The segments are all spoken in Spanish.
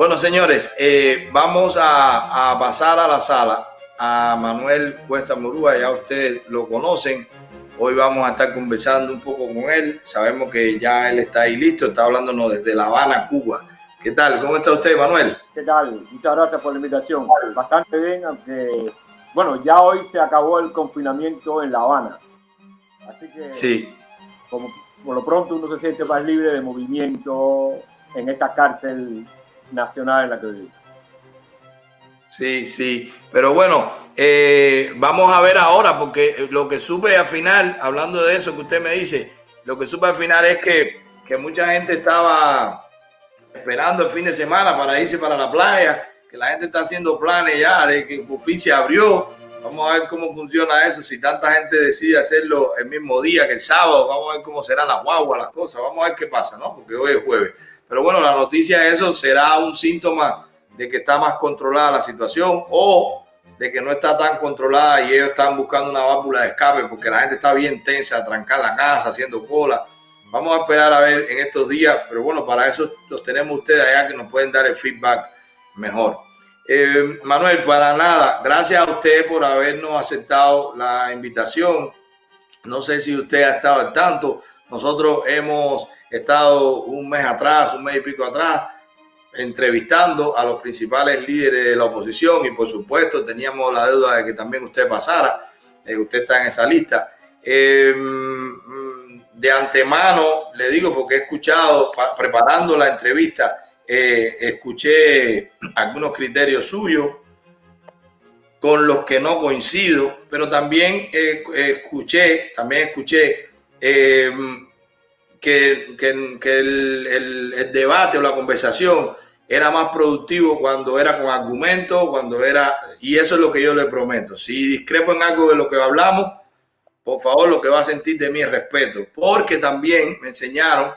Bueno, señores, vamos a pasar a la sala a Manuel Cuesta Morúa. Ya ustedes lo conocen. Hoy vamos a estar conversando un poco con él. Sabemos que ya él está ahí listo, está hablándonos desde La Habana, Cuba. ¿Qué tal? ¿Cómo está usted, Manuel? ¿Qué tal? Muchas gracias por la invitación. Bastante bien, aunque, bueno, ya hoy se acabó el confinamiento en La Habana. Así que, sí, como por lo pronto uno se siente más libre de movimiento en esta cárcel nacional en la que vivimos. Sí, sí. Pero bueno, vamos a ver ahora, porque lo que supe al final, hablando de eso que usted me dice, lo que supe al final es que mucha gente estaba esperando el fin de semana para irse para la playa, que la gente está haciendo planes ya de que por fin se abrió. Vamos a ver cómo funciona eso, si tanta gente decide hacerlo el mismo día que el sábado. Vamos a ver cómo serán las guaguas, las cosas. Vamos a ver qué pasa, ¿no? Porque hoy es jueves. Pero bueno, la noticia de eso será un síntoma de que está más controlada la situación o de que no está tan controlada y ellos están buscando una válvula de escape porque la gente está bien tensa, trancar la casa, haciendo cola. Vamos a esperar a ver en estos días, pero bueno, para eso los tenemos ustedes allá que nos pueden dar el feedback mejor. Manuel, para nada, gracias a usted por habernos aceptado la invitación. No sé si usted ha estado al tanto. Nosotros hemos estado un mes y pico atrás, entrevistando a los principales líderes de la oposición y por supuesto teníamos la deuda de que también usted pasara. Usted está en esa lista. De antemano le digo porque he escuchado, preparando la entrevista, escuché algunos criterios suyos con los que no coincido, pero también escuché que el debate o la conversación era más productivo cuando era con argumentos, y eso es lo que yo le prometo. Si discrepo en algo de lo que hablamos, por favor, lo que va a sentir de mí es respeto, porque también me enseñaron,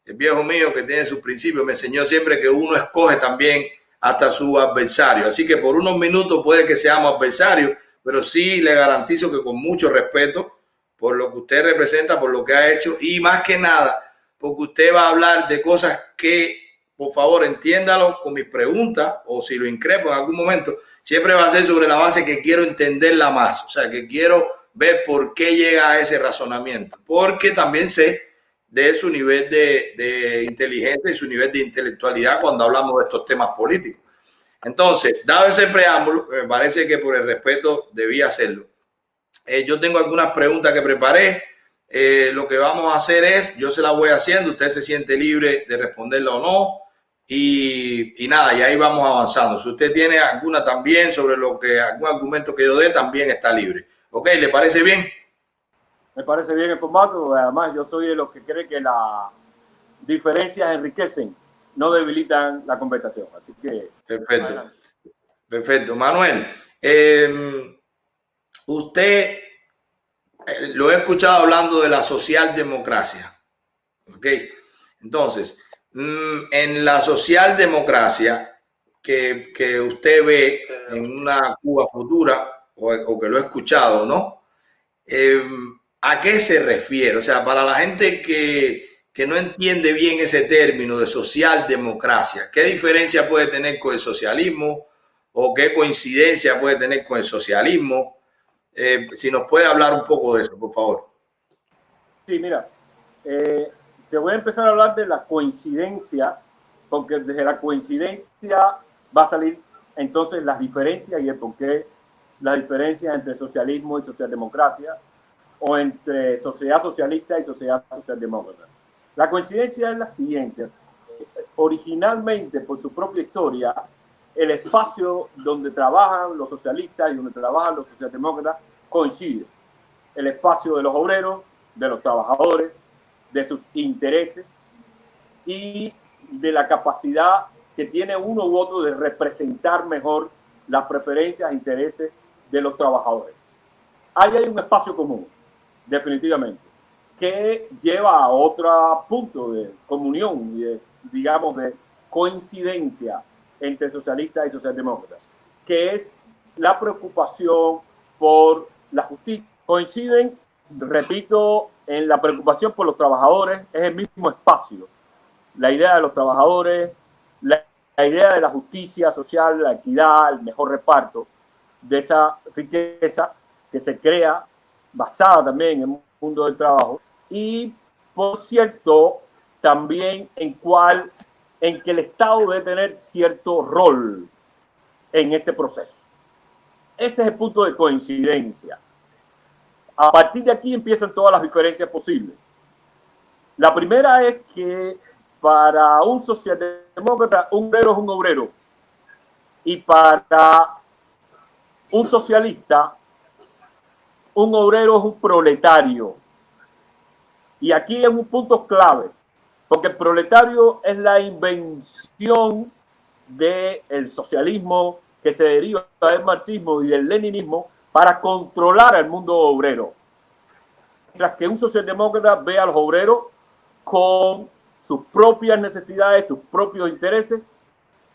el viejo mío que tiene sus principios, me enseñó siempre que uno escoge también hasta su adversario. Así que por unos minutos puede que seamos adversarios, pero sí le garantizo que con mucho respeto por lo que usted representa, por lo que ha hecho y más que nada, porque usted va a hablar de cosas que, por favor, entiéndalo con mis preguntas o si lo increpo en algún momento, siempre va a ser sobre la base que quiero entenderla más, o sea, que quiero ver por qué llega a ese razonamiento, porque también sé de su nivel de inteligencia y su nivel de intelectualidad cuando hablamos de estos temas políticos. Entonces, dado ese preámbulo, me parece que por el respeto debía hacerlo. Yo tengo algunas preguntas que preparé. Lo que vamos a hacer es, yo se las voy haciendo, usted se siente libre de responderla o no. Y nada, y ahí vamos avanzando. Si usted tiene alguna también sobre algún argumento que yo dé, también está libre. ¿Ok? ¿Le parece bien? Me parece bien el formato. Además, yo soy de los que cree que las diferencias enriquecen, no debilitan la conversación. Así que... Perfecto. Adelante. Perfecto. Manuel, usted lo he escuchado hablando de la socialdemocracia. ¿Ok? Entonces, en la socialdemocracia que usted ve en una Cuba futura o que lo he escuchado, ¿no? ¿A qué se refiere? O sea, para la gente que no entiende bien ese término de socialdemocracia, ¿qué diferencia puede tener con el socialismo o qué coincidencia puede tener con el socialismo? Si nos puede hablar un poco de eso, por favor. Sí, mira, te voy a empezar a hablar de la coincidencia, porque desde la coincidencia va a salir entonces las diferencias y el porqué las diferencias entre socialismo y socialdemocracia o entre sociedad socialista y sociedad socialdemócrata. La coincidencia es la siguiente. Originalmente, por su propia historia, el espacio donde trabajan los socialistas y donde trabajan los socialdemócratas coincide. El espacio de los obreros, de los trabajadores, de sus intereses y de la capacidad que tiene uno u otro de representar mejor las preferencias e intereses de los trabajadores. Ahí hay un espacio común, definitivamente, que lleva a otro punto de comunión y de, digamos, de coincidencia entre socialistas y socialdemócratas, que es la preocupación por la justicia. Coinciden, repito, en la preocupación por los trabajadores, es el mismo espacio. La idea de los trabajadores, la idea de la justicia social, la equidad, el mejor reparto de esa riqueza que se crea basada también en el mundo del trabajo y, por cierto, también en que el Estado debe tener cierto rol en este proceso. Ese es el punto de coincidencia. A partir de aquí empiezan todas las diferencias posibles. La primera es que para un socialdemócrata, un obrero es un obrero. Y para un socialista, un obrero es un proletario. Y aquí es un punto clave, porque el proletario es la invención del socialismo que se deriva del marxismo y del leninismo para controlar al mundo obrero. Mientras que un socialdemócrata ve a los obreros con sus propias necesidades, sus propios intereses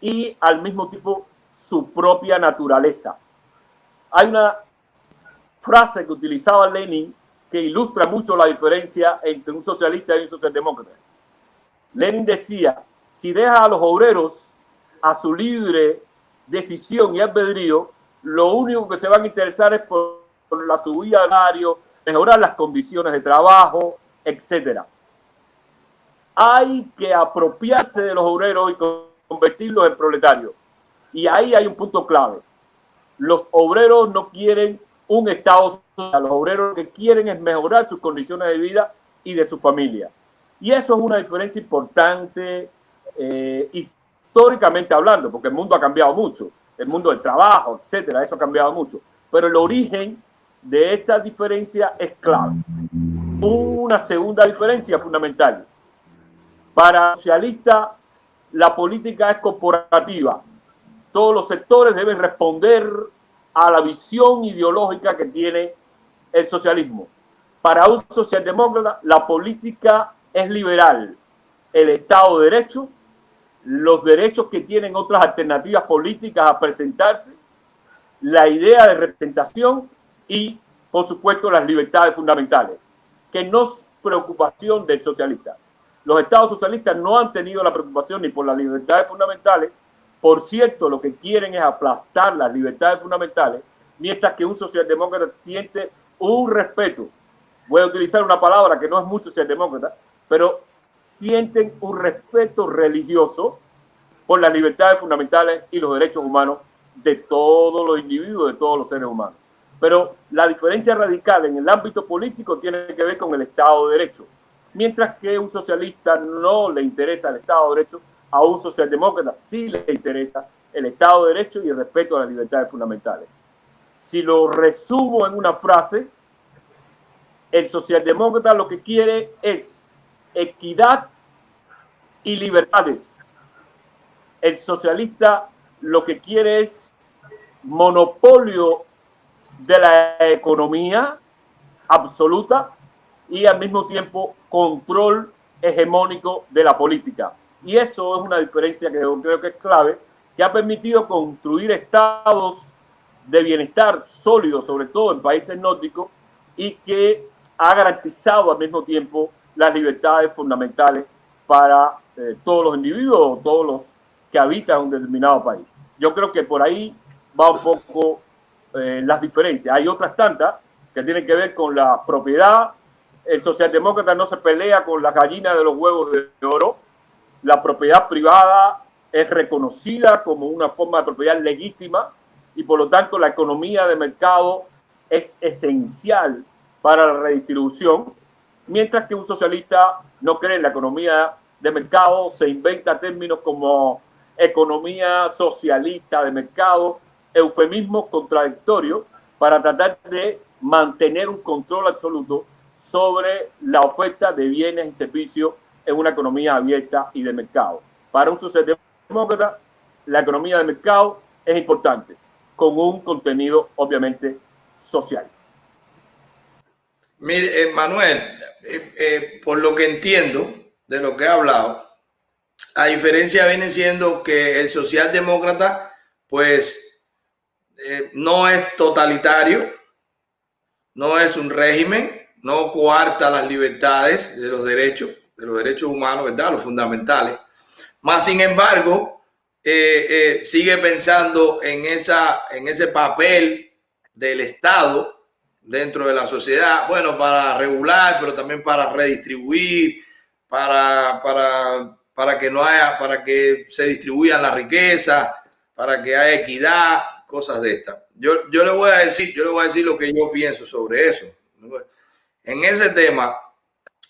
y al mismo tiempo su propia naturaleza. Hay una frase que utilizaba Lenin que ilustra mucho la diferencia entre un socialista y un socialdemócrata. Lenin decía, si deja a los obreros a su libre decisión y albedrío, lo único que se van a interesar es por la subida de salario, mejorar las condiciones de trabajo, etc. Hay que apropiarse de los obreros y convertirlos en proletarios. Y ahí hay un punto clave. Los obreros no quieren un Estado social. Los obreros lo que quieren es mejorar sus condiciones de vida y de su familia. Y eso es una diferencia importante históricamente hablando, porque el mundo ha cambiado mucho. El mundo del trabajo, etcétera, eso ha cambiado mucho. Pero el origen de esta diferencia es clave. Una segunda diferencia fundamental. Para el socialista, la política es corporativa. Todos los sectores deben responder a la visión ideológica que tiene el socialismo. Para un socialdemócrata, la política es liberal. El Estado de Derecho, los derechos que tienen otras alternativas políticas a presentarse, la idea de representación y, por supuesto, las libertades fundamentales, que no es preocupación del socialista. Los estados socialistas no han tenido la preocupación ni por las libertades fundamentales. Por cierto, lo que quieren es aplastar las libertades fundamentales, mientras que un socialdemócrata siente un respeto. Voy a utilizar una palabra que no es muy socialdemócrata, pero sienten un respeto religioso por las libertades fundamentales y los derechos humanos de todos los individuos, de todos los seres humanos. Pero la diferencia radical en el ámbito político tiene que ver con el Estado de Derecho. Mientras que a un socialista no le interesa el Estado de Derecho, a un socialdemócrata sí le interesa el Estado de Derecho y el respeto a las libertades fundamentales. Si lo resumo en una frase, el socialdemócrata lo que quiere es equidad y libertades. El socialista lo que quiere es monopolio de la economía absoluta y al mismo tiempo control hegemónico de la política. Y eso es una diferencia que yo creo que es clave, que ha permitido construir estados de bienestar sólidos, sobre todo en países nórdicos, y que ha garantizado al mismo tiempo las libertades fundamentales para todos los individuos, todos los que habitan un determinado país. Yo creo que por ahí va un poco las diferencias. Hay otras tantas que tienen que ver con la propiedad. El socialdemócrata no se pelea con la gallina de los huevos de oro. La propiedad privada es reconocida como una forma de propiedad legítima y por lo tanto la economía de mercado es esencial para la redistribución, mientras que un socialista no cree en la economía de mercado, se inventa términos como economía socialista de mercado, eufemismos contradictorios para tratar de mantener un control absoluto sobre la oferta de bienes y servicios en una economía abierta y de mercado. Para un socialdemócrata, la economía de mercado es importante, con un contenido obviamente social. Mire, Manuel, por lo que entiendo de lo que he hablado, la diferencia viene siendo que el socialdemócrata, pues, no es totalitario, no es un régimen, no coarta las libertades de los derechos humanos, ¿verdad? Los fundamentales. Más sin embargo, sigue pensando en ese papel del Estado dentro de la sociedad, bueno, para regular, pero también para redistribuir, para que no haya, para que se distribuyan las riquezas, para que haya equidad, cosas de estas. Yo le voy a decir lo que yo pienso sobre eso. En ese tema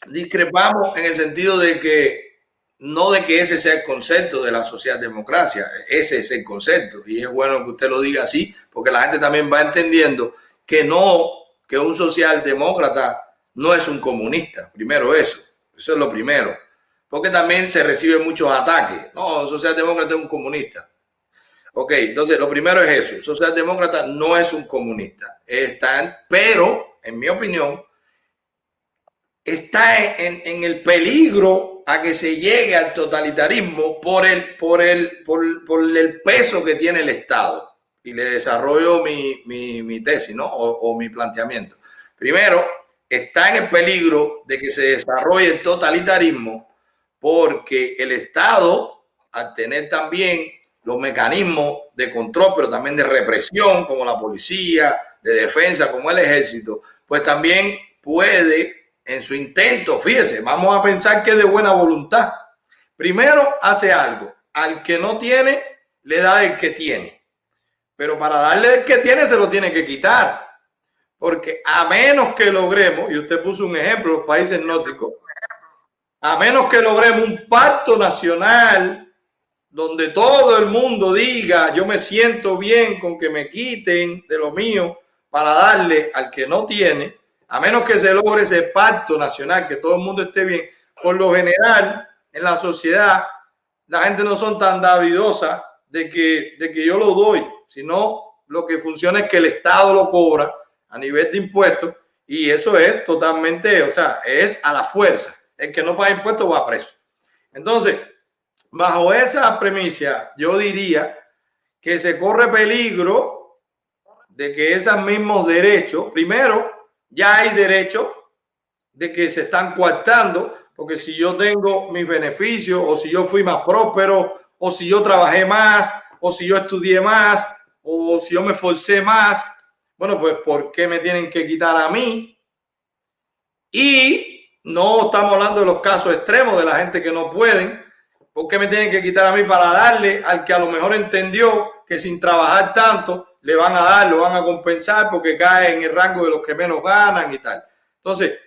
discrepamos en el sentido de que no de que ese sea el concepto de la socialdemocracia, ese es el concepto y es bueno que usted lo diga así, porque la gente también va entendiendo que que un socialdemócrata no es un comunista. Primero eso es lo primero, porque también se reciben muchos ataques. No, un socialdemócrata es un comunista. Ok, entonces lo primero es eso, socialdemócrata no es un comunista, pero en mi opinión está en el peligro a que se llegue al totalitarismo por el peso que tiene el Estado. Y le desarrollo mi tesis, ¿no? O mi planteamiento. Primero, está en el peligro de que se desarrolle el totalitarismo porque el Estado, al tener también los mecanismos de control, pero también de represión, como la policía, de defensa, como el ejército, pues también puede, en su intento, fíjese, vamos a pensar que es de buena voluntad. Primero hace algo, al que no tiene, le da el que tiene. Pero para darle el que tiene, se lo tiene que quitar. Porque a menos que logremos, y usted puso un ejemplo, los países nórdicos, a menos que logremos un pacto nacional donde todo el mundo diga, yo me siento bien con que me quiten de lo mío para darle al que no tiene, a menos que se logre ese pacto nacional, que todo el mundo esté bien. Por lo general, en la sociedad, la gente no son tan davidosa de que yo lo doy, sino lo que funciona es que el Estado lo cobra a nivel de impuestos y eso es totalmente, o sea, es a la fuerza. El que no paga impuestos va preso. Entonces, bajo esa premisa, yo diría que se corre peligro de que esos mismos derechos, primero, ya hay derechos de que se están coartando, porque si yo tengo mis beneficios, o si yo fui más próspero, o si yo trabajé más, o si yo estudié más, o si yo me esforcé más, bueno, pues ¿por qué me tienen que quitar a mí? Y no estamos hablando de los casos extremos de la gente que no pueden. ¿Por qué me tienen que quitar a mí para darle al que a lo mejor entendió que sin trabajar tanto le van a dar, lo van a compensar porque cae en el rango de los que menos ganan y tal? Entonces,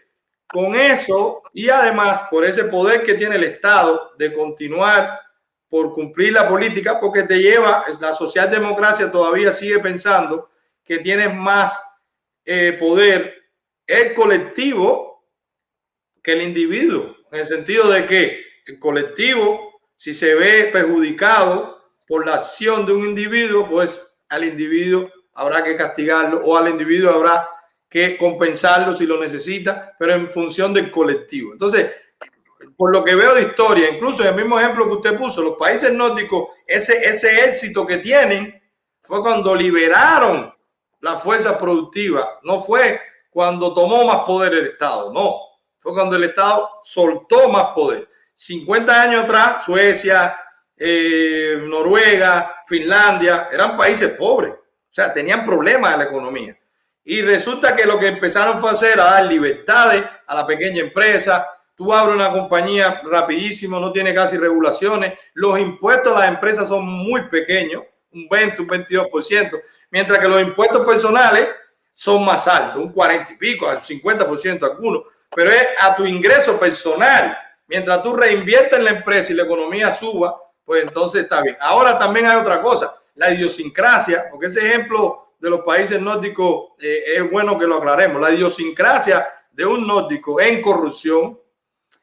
con eso y además por ese poder que tiene el Estado de continuar por cumplir la política, porque te lleva, la socialdemocracia todavía sigue pensando que tienes más poder el colectivo que el individuo, en el sentido de que el colectivo, si se ve perjudicado por la acción de un individuo, pues al individuo habrá que castigarlo o al individuo habrá que compensarlo si lo necesita, pero en función del colectivo. Entonces, por lo que veo de historia, incluso en el mismo ejemplo que usted puso, los países nórdicos, ese éxito que tienen fue cuando liberaron la fuerza productiva, no fue cuando tomó más poder el Estado, no, fue cuando el Estado soltó más poder. 50 años atrás, Suecia, Noruega, Finlandia, eran países pobres, o sea, tenían problemas en la economía. Y resulta que lo que empezaron fue a hacer, a dar libertades a la pequeña empresa. Tú abres una compañía rapidísimo, no tiene casi regulaciones. Los impuestos a las empresas son muy pequeños, un 20, un 22%, mientras que los impuestos personales son más altos, un 40 y pico, al 50% algunos. Pero es a tu ingreso personal. Mientras tú reinviertes en la empresa y la economía suba, pues entonces está bien. Ahora también hay otra cosa, la idiosincrasia, porque ese ejemplo de los países nórdicos es bueno que lo aclaremos. La idiosincrasia de un nórdico en corrupción,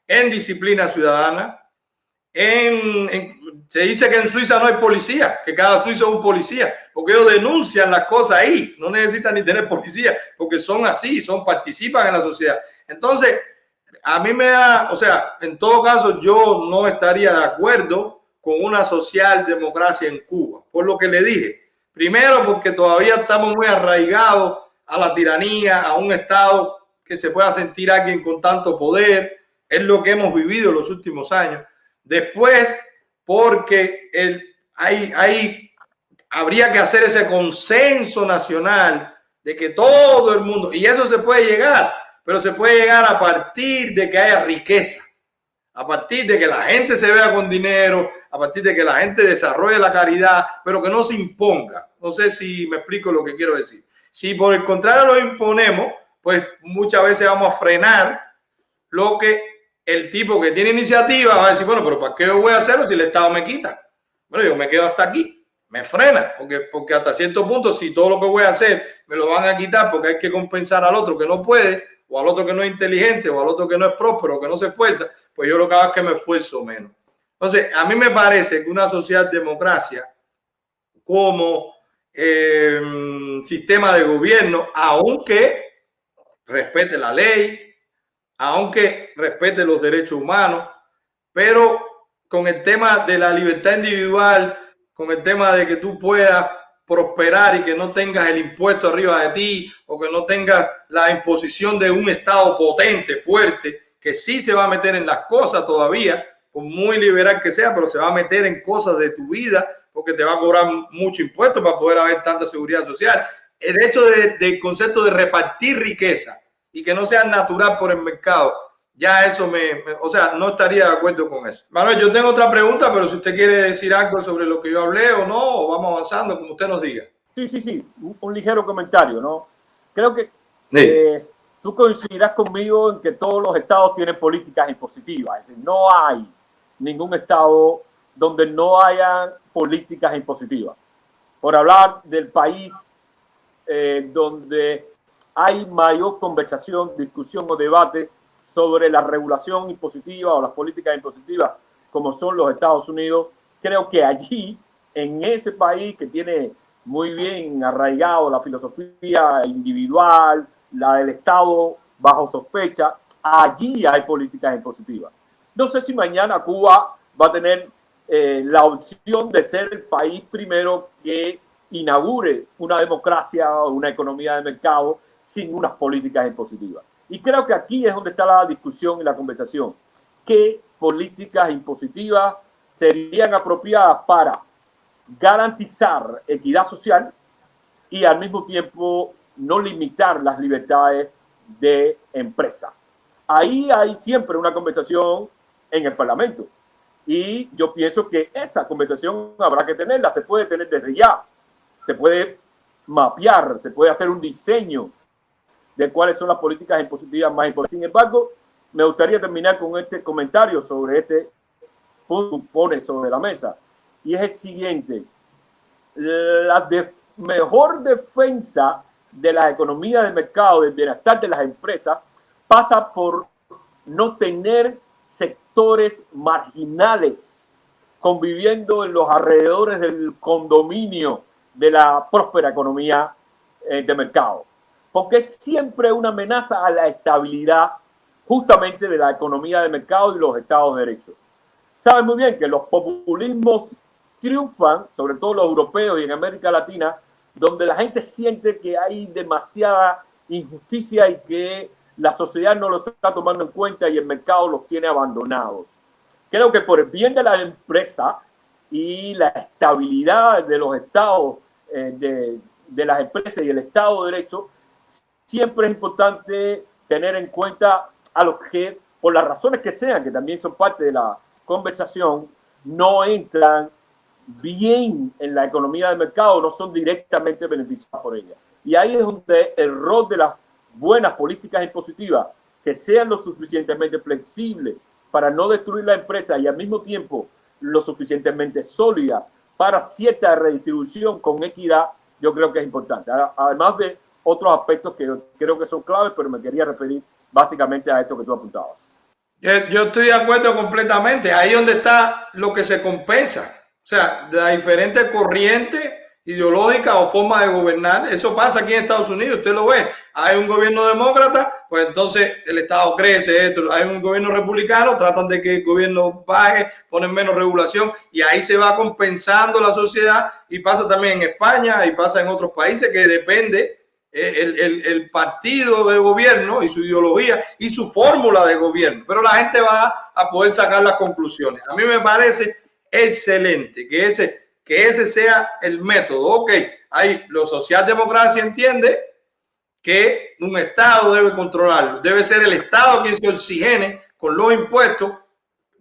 en disciplina ciudadana, se dice que en Suiza no hay policía, que cada suizo es un policía, porque ellos denuncian las cosas ahí, no necesitan ni tener policía, porque son así, participan en la sociedad. Entonces, a mí me da, o sea, en todo caso, yo no estaría de acuerdo con una socialdemocracia en Cuba, por lo que le dije. Primero, porque todavía estamos muy arraigados a la tiranía, a un Estado que se pueda sentir alguien con tanto poder. Es lo que hemos vivido en los últimos años. Después, porque habría que hacer ese consenso nacional de que todo el mundo, y eso se puede llegar, pero se puede llegar a partir de que haya riqueza, a partir de que la gente se vea con dinero, a partir de que la gente desarrolle la caridad, pero que no se imponga. No sé si me explico lo que quiero decir. Si por el contrario lo imponemos, pues muchas veces vamos a frenar lo que el tipo que tiene iniciativa va a decir, bueno, pero ¿para qué yo voy a hacerlo si el Estado me quita? Bueno, yo me quedo hasta aquí, me frena, porque hasta cierto punto, si todo lo que voy a hacer me lo van a quitar porque hay que compensar al otro que no puede, o al otro que no es inteligente, o al otro que no es próspero, que no se esfuerza, pues yo lo que hago es que me esfuerzo menos. Entonces, a mí me parece que una socialdemocracia como sistema de gobierno, aunque respete la ley, aunque respete los derechos humanos, pero con el tema de la libertad individual, con el tema de que tú puedas prosperar y que no tengas el impuesto arriba de ti o que no tengas la imposición de un Estado potente, fuerte, que sí se va a meter en las cosas todavía, por muy liberal que sea, pero se va a meter en cosas de tu vida porque te va a cobrar mucho impuesto para poder haber tanta seguridad social. El hecho del concepto de repartir riqueza y que no sea natural por el mercado, ya eso o sea, no estaría de acuerdo con eso. Manuel, yo tengo otra pregunta, pero si usted quiere decir algo sobre lo que yo hablé o no, o vamos avanzando, como usted nos diga. Sí, un ligero comentario, ¿no? Creo que sí. Tú coincidirás conmigo en que todos los estados tienen políticas impositivas, es decir, no hay ningún estado donde no haya políticas impositivas. Por hablar del país donde hay mayor conversación, discusión o debate sobre la regulación impositiva o las políticas impositivas, como son los Estados Unidos, creo que allí, en ese país que tiene muy bien arraigado la filosofía individual, la del Estado bajo sospecha, allí hay políticas impositivas. No sé si mañana Cuba va a tener la opción de ser el país primero que inaugure una democracia o una economía de mercado sin unas políticas impositivas. Y creo que aquí es donde está la discusión y la conversación. ¿Qué políticas impositivas serían apropiadas para garantizar equidad social y al mismo tiempo no limitar las libertades de empresa? Ahí hay siempre una conversación en el Parlamento. Y yo pienso que esa conversación habrá que tenerla, se puede tener desde ya, se puede mapear, se puede hacer un diseño de cuáles son las políticas impositivas más importantes. Sin embargo, me gustaría terminar con este comentario sobre este punto que pone sobre la mesa, y es el siguiente: la mejor defensa de la economía de mercado, del bienestar de las empresas, pasa por no tener sectores marginales conviviendo en los alrededores del condominio de la próspera economía de mercado, porque es siempre una amenaza a la estabilidad justamente de la economía de mercado y los estados de derecho. Saben muy bien que los populismos triunfan, sobre todo los europeos y en América Latina, donde la gente siente que hay demasiada injusticia y que la sociedad no lo está tomando en cuenta y el mercado los tiene abandonados. Creo que por el bien de la empresa y la estabilidad de los estados, de las empresas y el Estado de Derecho, siempre es importante tener en cuenta a los que, por las razones que sean, que también son parte de la conversación, no entran bien en la economía del mercado, no son directamente beneficiados por ella. Y ahí es donde el rol de las buenas políticas impositivas, que sean lo suficientemente flexibles para no destruir la empresa y al mismo tiempo lo suficientemente sólida para cierta redistribución con equidad, yo creo que es importante. Además de otros aspectos que creo que son claves, pero me quería referir básicamente a esto que tú apuntabas. Yo estoy de acuerdo completamente. Ahí es donde está lo que se compensa. O sea, de las diferentes corrientes ideológicas o formas de gobernar. Eso pasa aquí en Estados Unidos, usted lo ve. Hay un gobierno demócrata, pues entonces el Estado crece. Hay un gobierno republicano, tratan de que el gobierno baje, ponen menos regulación y ahí se va compensando la sociedad. Y pasa también en España y pasa en otros países que depende el partido de gobierno y su ideología y su fórmula de gobierno. Pero la gente va a poder sacar las conclusiones. A mí me parece excelente que ese que ese sea el método. Ok, ahí la socialdemocracia entiende que un Estado debe controlarlo, debe ser el Estado quien se oxigene con los impuestos,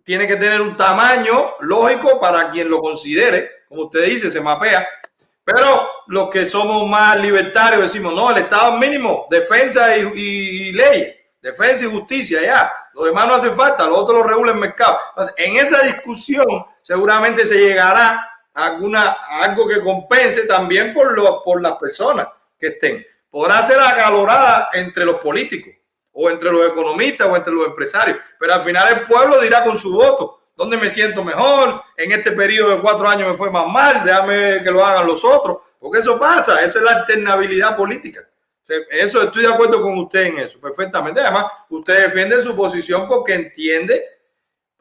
tiene que tener un tamaño lógico para quien lo considere, como usted dice, se mapea. Pero los que somos más libertarios decimos, no, el Estado mínimo, defensa y leyes, defensa y justicia, ya. Lo demás no hace falta, lo otro lo regula el mercado. Entonces, en esa discusión seguramente se llegará a algo que compense también por las personas que estén. Podrá ser acalorada entre los políticos o entre los economistas o entre los empresarios, pero al final el pueblo dirá con su voto dónde me siento mejor, en este periodo de 4 años me fue más mal, déjame que lo hagan los otros, porque eso pasa, eso es la alternabilidad política. Eso, estoy de acuerdo con usted en eso, perfectamente. Además, usted defiende su posición porque entiende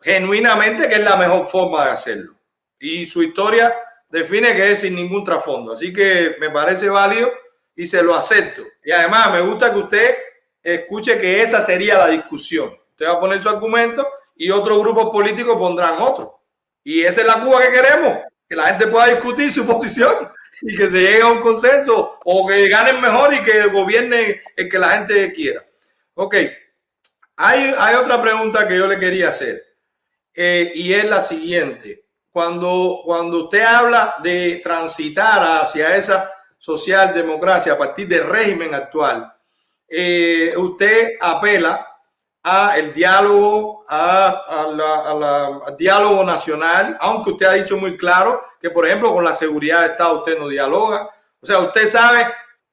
genuinamente que es la mejor forma de hacerlo. Y su historia define que es sin ningún trasfondo. Así que me parece válido y se lo acepto. Y además me gusta que usted escuche que esa sería la discusión. Usted va a poner su argumento y otros grupos políticos pondrán otro. Y esa es la Cuba que queremos, que la gente pueda discutir su posición y que se llegue a un consenso o que ganen mejor y que gobierne el que la gente quiera. Ok, hay otra pregunta que yo le quería hacer y es la siguiente. Cuando usted habla de transitar hacia esa socialdemocracia a partir del régimen actual, usted apela a el diálogo, al diálogo nacional, aunque usted ha dicho muy claro que, por ejemplo, con la seguridad de Estado usted no dialoga. O sea, usted sabe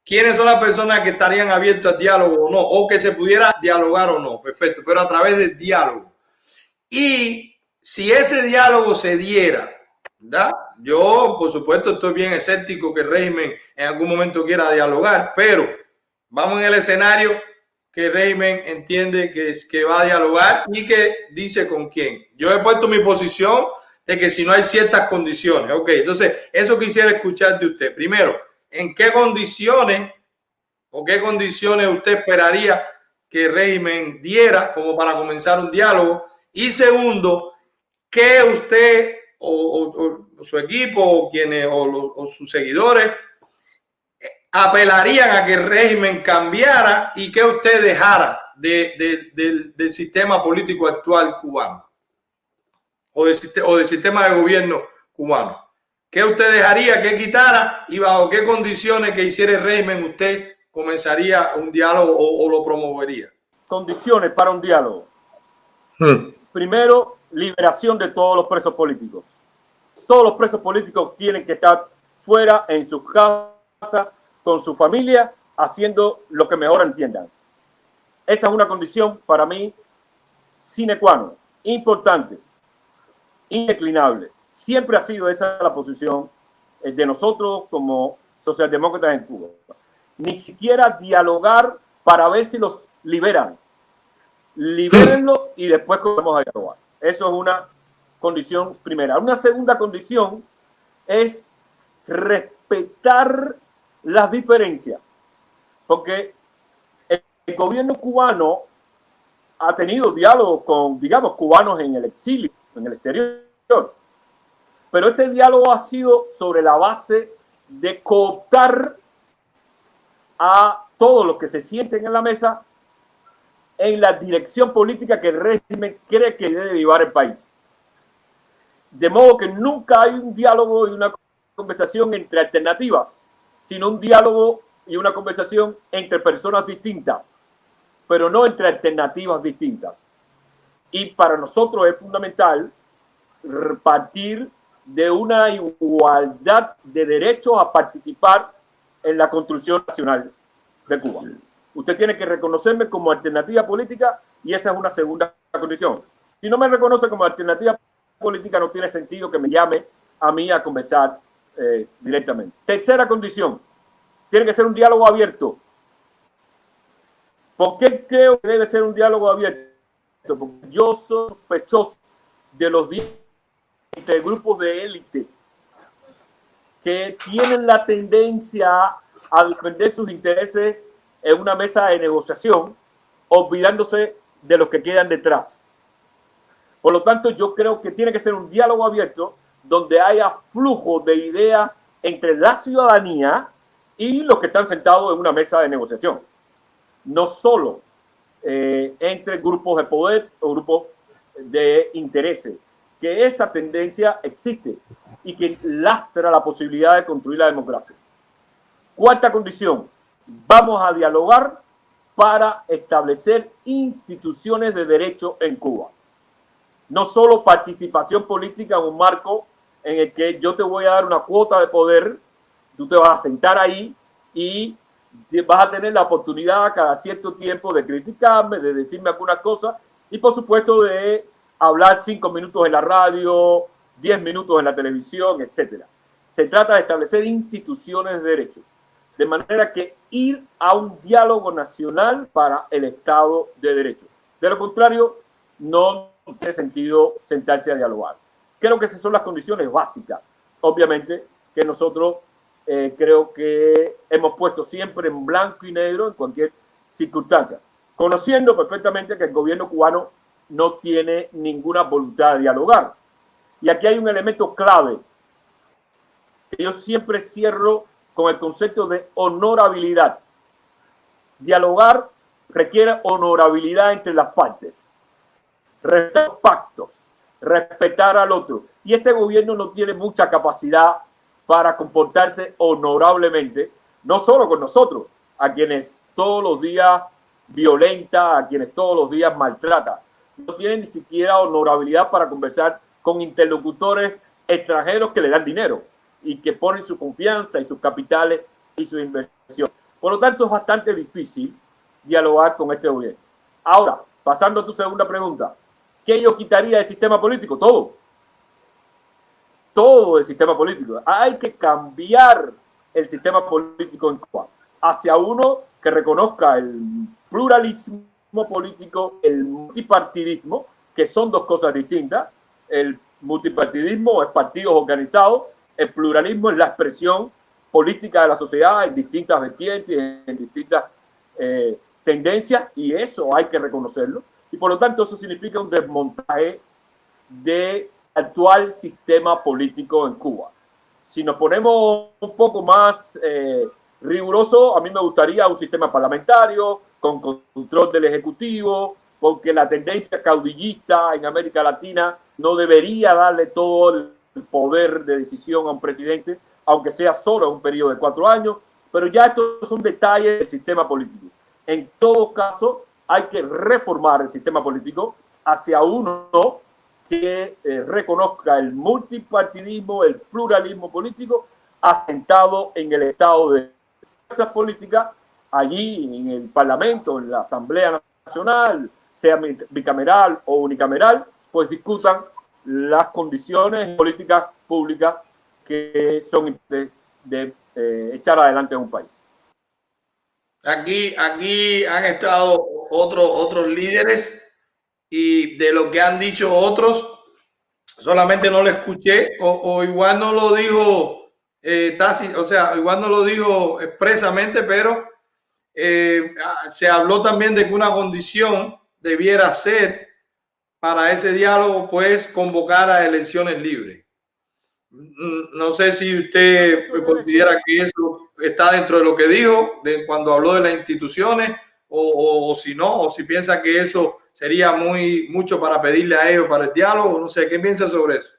quiénes son las personas que estarían abiertas al diálogo o no, o que se pudiera dialogar o no. Perfecto, pero a través del diálogo. Y si ese diálogo se diera, ¿verdad? Yo, por supuesto, estoy bien escéptico que el régimen en algún momento quiera dialogar, pero vamos en el escenario que el régimen entiende que va a dialogar y que dice con quién. Yo he puesto mi posición de que si no hay ciertas condiciones. Ok, entonces eso quisiera escuchar de usted. Primero, ¿en qué condiciones o qué condiciones usted esperaría que el régimen diera como para comenzar un diálogo? Y segundo, ¿qué usted o su equipo o sus seguidores apelarían a que el régimen cambiara y que usted dejara del sistema político actual cubano o del sistema de gobierno cubano? ¿Qué usted dejaría, qué quitara y bajo qué condiciones que hiciera el régimen usted comenzaría un diálogo o lo promovería? Condiciones para un diálogo. Primero, liberación de todos los presos políticos. Todos los presos políticos tienen que estar fuera en sus casas, con su familia, haciendo lo que mejor entiendan. Esa es una condición para mí sine qua non, importante, indeclinable. Siempre ha sido esa la posición de nosotros como socialdemócratas en Cuba. Ni siquiera dialogar para ver si los liberan. Libérenlo y después comenzamos a dialogar. Eso es una condición primera. Una segunda condición es respetar las diferencias, porque el gobierno cubano ha tenido diálogo con, digamos, cubanos en el exilio, en el exterior, pero este diálogo ha sido sobre la base de cooptar a todos los que se sienten en la mesa en la dirección política que el régimen cree que debe llevar el país. De modo que nunca hay un diálogo y una conversación entre alternativas, sino un diálogo y una conversación entre personas distintas, pero no entre alternativas distintas. Y para nosotros es fundamental partir de una igualdad de derechos a participar en la construcción nacional de Cuba. Usted tiene que reconocerme como alternativa política y esa es una segunda condición. Si no me reconoce como alternativa política, no tiene sentido que me llame a mí a conversar directamente. Tercera condición, tiene que ser un diálogo abierto. ¿Por qué creo que debe ser un diálogo abierto? Porque yo soy sospechoso de los entre grupos de élite que tienen la tendencia a defender sus intereses en una mesa de negociación, olvidándose de los que quedan detrás. Por lo tanto, yo creo que tiene que ser un diálogo abierto donde haya flujo de ideas entre la ciudadanía y los que están sentados en una mesa de negociación. No solo entre grupos de poder o grupos de intereses, que esa tendencia existe y que lastra la posibilidad de construir la democracia. Cuarta condición, vamos a dialogar para establecer instituciones de derecho en Cuba. No solo participación política en un marco en el que yo te voy a dar una cuota de poder, tú te vas a sentar ahí y vas a tener la oportunidad cada cierto tiempo de criticarme, de decirme algunas cosas y por supuesto de hablar 5 minutos en la radio, 10 minutos en la televisión, etc. Se trata de establecer instituciones de derecho, de manera que ir a un diálogo nacional para el Estado de Derecho. De lo contrario, no tiene sentido sentarse a dialogar. Creo que esas son las condiciones básicas, obviamente, que nosotros creo que hemos puesto siempre en blanco y negro en cualquier circunstancia, conociendo perfectamente que el gobierno cubano no tiene ninguna voluntad de dialogar. Y aquí hay un elemento clave que yo siempre cierro con el concepto de honorabilidad. Dialogar requiere honorabilidad entre las partes, respetar los pactos, respetar al otro. Y este gobierno no tiene mucha capacidad para comportarse honorablemente, no solo con nosotros, a quienes todos los días violenta, a quienes todos los días maltrata. No tiene ni siquiera honorabilidad para conversar con interlocutores extranjeros que le dan dinero y que ponen su confianza y sus capitales y su inversión. Por lo tanto, es bastante difícil dialogar con este gobierno. Ahora, pasando a tu segunda pregunta, ¿qué yo quitaría del sistema político? Todo. Todo el sistema político. Hay que cambiar el sistema político en Cuba hacia uno que reconozca el pluralismo político, el multipartidismo, que son dos cosas distintas. El multipartidismo es partidos organizados, el pluralismo es la expresión política de la sociedad en distintas vertientes, en distintas tendencias, y eso hay que reconocerlo. Y por lo tanto eso significa un desmontaje del actual sistema político en Cuba. Si nos ponemos un poco más riguroso, a mí me gustaría un sistema parlamentario con control del Ejecutivo, porque la tendencia caudillista en América Latina no debería darle todo el poder de decisión a un presidente, aunque sea solo un periodo de 4 años, pero ya estos son detalles del sistema político. En todo caso, hay que reformar el sistema político hacia uno que reconozca el multipartidismo, el pluralismo político, asentado en el Estado de fuerzas políticas, allí en el Parlamento, en la Asamblea Nacional, sea bicameral o unicameral, pues discutan las condiciones políticas públicas que son de echar adelante a un país. Aquí han estado otros líderes y de lo que han dicho otros, solamente no lo escuché o igual no lo dijo o sea, igual no lo dijo expresamente, pero se habló también de que una condición debiera ser para ese diálogo, pues, convocar a elecciones libres. No sé si usted considera que eso está dentro de lo que dijo cuando habló de las instituciones o si no, o si piensa que eso sería mucho para pedirle a ellos para el diálogo. No sé, ¿qué piensa sobre eso?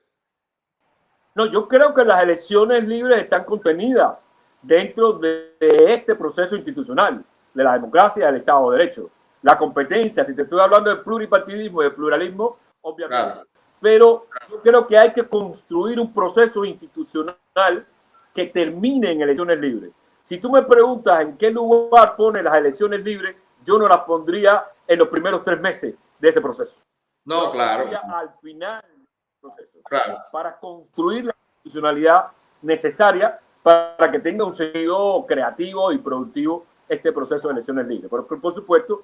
No, yo creo que las elecciones libres están contenidas dentro de este proceso institucional, de la democracia y del Estado de Derecho. La competencia, si te estoy hablando de pluripartidismo y de pluralismo, obviamente. Claro. Pero yo creo que hay que construir un proceso institucional que termine en elecciones libres. Si tú me preguntas en qué lugar pone las elecciones libres, yo no las pondría en los primeros 3 meses de ese proceso. No, claro. Al final del proceso. Claro. Para construir la institucionalidad necesaria para que tenga un sentido creativo y productivo este proceso de elecciones libres. Pero por supuesto,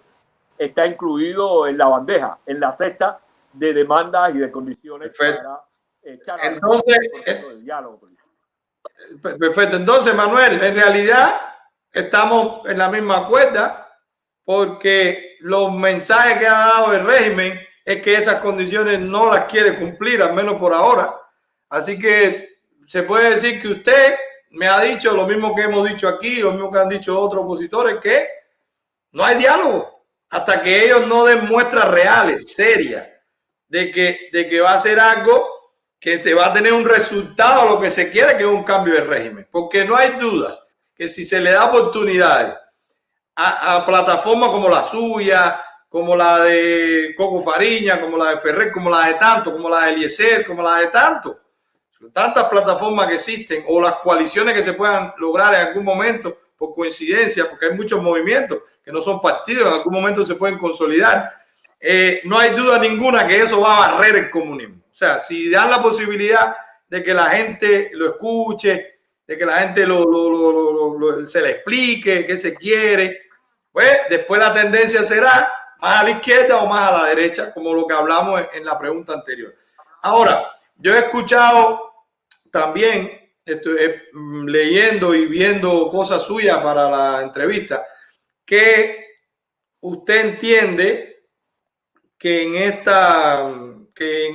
está incluido en la bandeja, en la cesta de demandas y de condiciones. Perfecto. Para echar entonces, el diálogo. Perfecto. Entonces, Manuel, en realidad estamos en la misma cuerda porque los mensajes que ha dado el régimen es que esas condiciones no las quiere cumplir, al menos por ahora. Así que se puede decir que usted me ha dicho lo mismo que hemos dicho aquí, lo mismo que han dicho otros opositores, que no hay diálogo hasta que ellos no den muestras reales, serias, de que va a ser algo que te va a tener un resultado a lo que se quiere, que es un cambio de régimen. Porque no hay dudas que si se le da oportunidades a plataformas como la suya, como la de Coco Fariña, como la de Ferrer, como la de tanto, como la de Eliezer, como la de tanto, tantas plataformas que existen, o las coaliciones que se puedan lograr en algún momento por coincidencia, porque hay muchos movimientos que no son partidos, en algún momento se pueden consolidar. No hay duda ninguna que eso va a barrer el comunismo. O sea, si dan la posibilidad de que la gente lo escuche, de que la gente se le explique qué se quiere, pues después la tendencia será más a la izquierda o más a la derecha, como lo que hablamos en la pregunta anterior. Ahora, yo he escuchado también, estoy leyendo y viendo cosas suyas para la entrevista, que usted entiende que en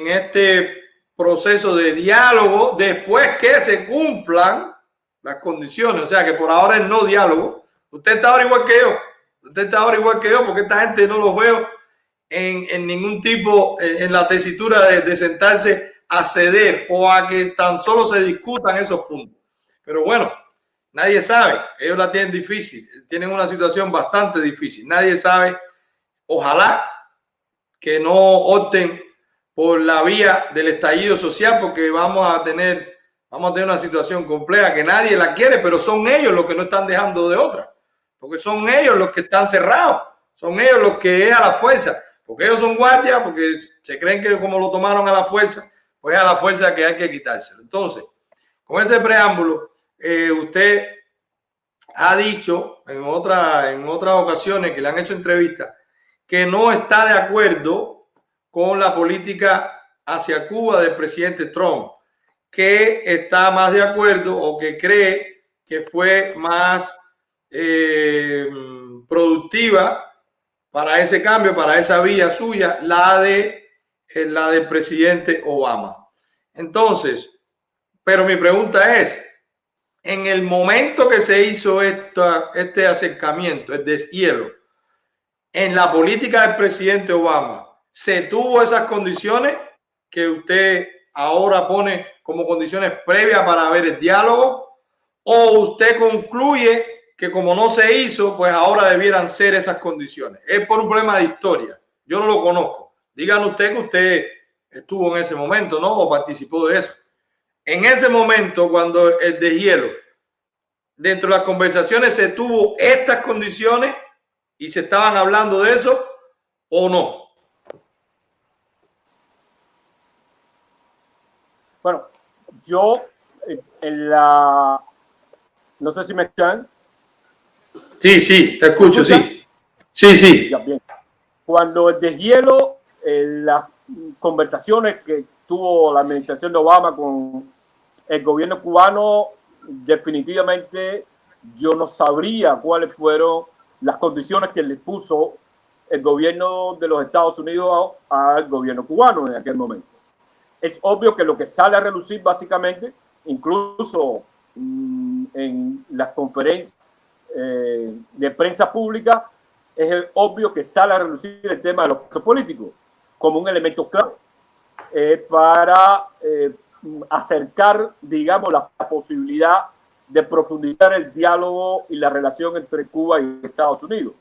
este proceso de diálogo, después que se cumplan las condiciones, o sea que por ahora es no diálogo, usted está ahora igual que yo, porque esta gente no los veo en ningún tipo, en la tesitura de sentarse a ceder o a que tan solo se discutan esos puntos. Pero bueno, nadie sabe, ellos la tienen difícil, tienen una situación bastante difícil, nadie sabe. Ojalá que no opten por la vía del estallido social, porque vamos a tener una situación compleja que nadie la quiere, pero son ellos los que no están dejando de otra, porque son ellos los que están cerrados, son ellos los que es a la fuerza, porque ellos son guardias, porque se creen que como lo tomaron a la fuerza, pues a la fuerza que hay que quitárselo. Entonces, con ese preámbulo, usted ha dicho en otras ocasiones que le han hecho entrevistas que no está de acuerdo con la política hacia Cuba del presidente Trump, que está más de acuerdo o que cree que fue más productiva para ese cambio, para esa vía suya, la del presidente Obama. Entonces, pero mi pregunta es, en el momento que se hizo este acercamiento, el deshielo, en la política del presidente Obama, ¿se tuvo esas condiciones que usted ahora pone como condiciones previas para ver el diálogo? ¿O usted concluye que como no se hizo, pues ahora debieran ser esas condiciones? Es por un problema de historia. Yo no lo conozco. Díganos usted que usted estuvo en ese momento, ¿no? O participó de eso. En ese momento, cuando el deshielo, dentro de las conversaciones se tuvo estas condiciones y se estaban hablando de eso o no. Bueno, yo no sé si me escuchan. Sí, te escucho, sí. Sí. Ya, bien. Cuando el deshielo, las conversaciones que tuvo la administración de Obama con el gobierno cubano, definitivamente yo no sabría cuáles fueron las condiciones que le puso el gobierno de los Estados Unidos al gobierno cubano en aquel momento. Es obvio que lo que sale a relucir básicamente, incluso en las conferencias de prensa pública, es obvio que sale a relucir el tema de los presos políticos como un elemento clave para acercar, digamos, la posibilidad de profundizar el diálogo y la relación entre Cuba y Estados Unidos.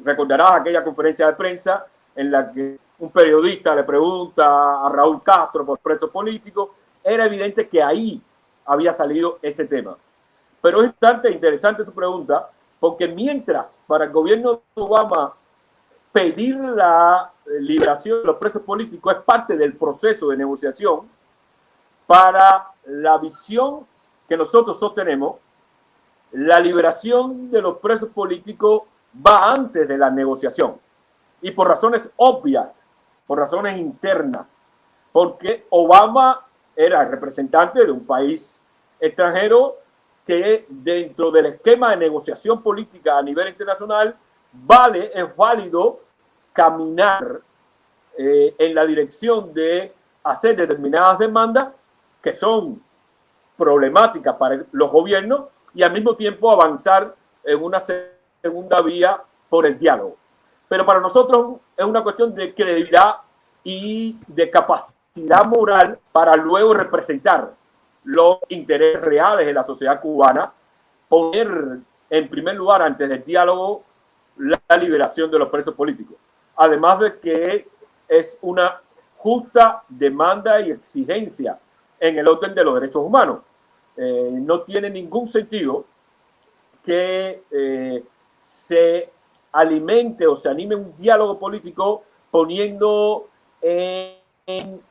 Recordarás aquella conferencia de prensa en la que un periodista le pregunta a Raúl Castro por presos políticos. Era evidente que ahí había salido ese tema. Pero es bastante interesante tu pregunta, porque mientras para el gobierno de Obama pedir la liberación de los presos políticos es parte del proceso de negociación, para la visión que nosotros sostenemos, la liberación de los presos políticos va antes de la negociación. Y por razones obvias, por razones internas, porque Obama era el representante de un país extranjero que dentro del esquema de negociación política a nivel internacional es válido caminar en la dirección de hacer determinadas demandas que son problemáticas para los gobiernos y al mismo tiempo avanzar en una segunda vía por el diálogo. Pero para nosotros es una cuestión de credibilidad y de capacidad moral para luego representar los intereses reales de la sociedad cubana, poner en primer lugar antes del diálogo la liberación de los presos políticos. Además de que es una justa demanda y exigencia en el orden de los derechos humanos. No tiene ningún sentido que se alimente o se anime un diálogo político poniendo en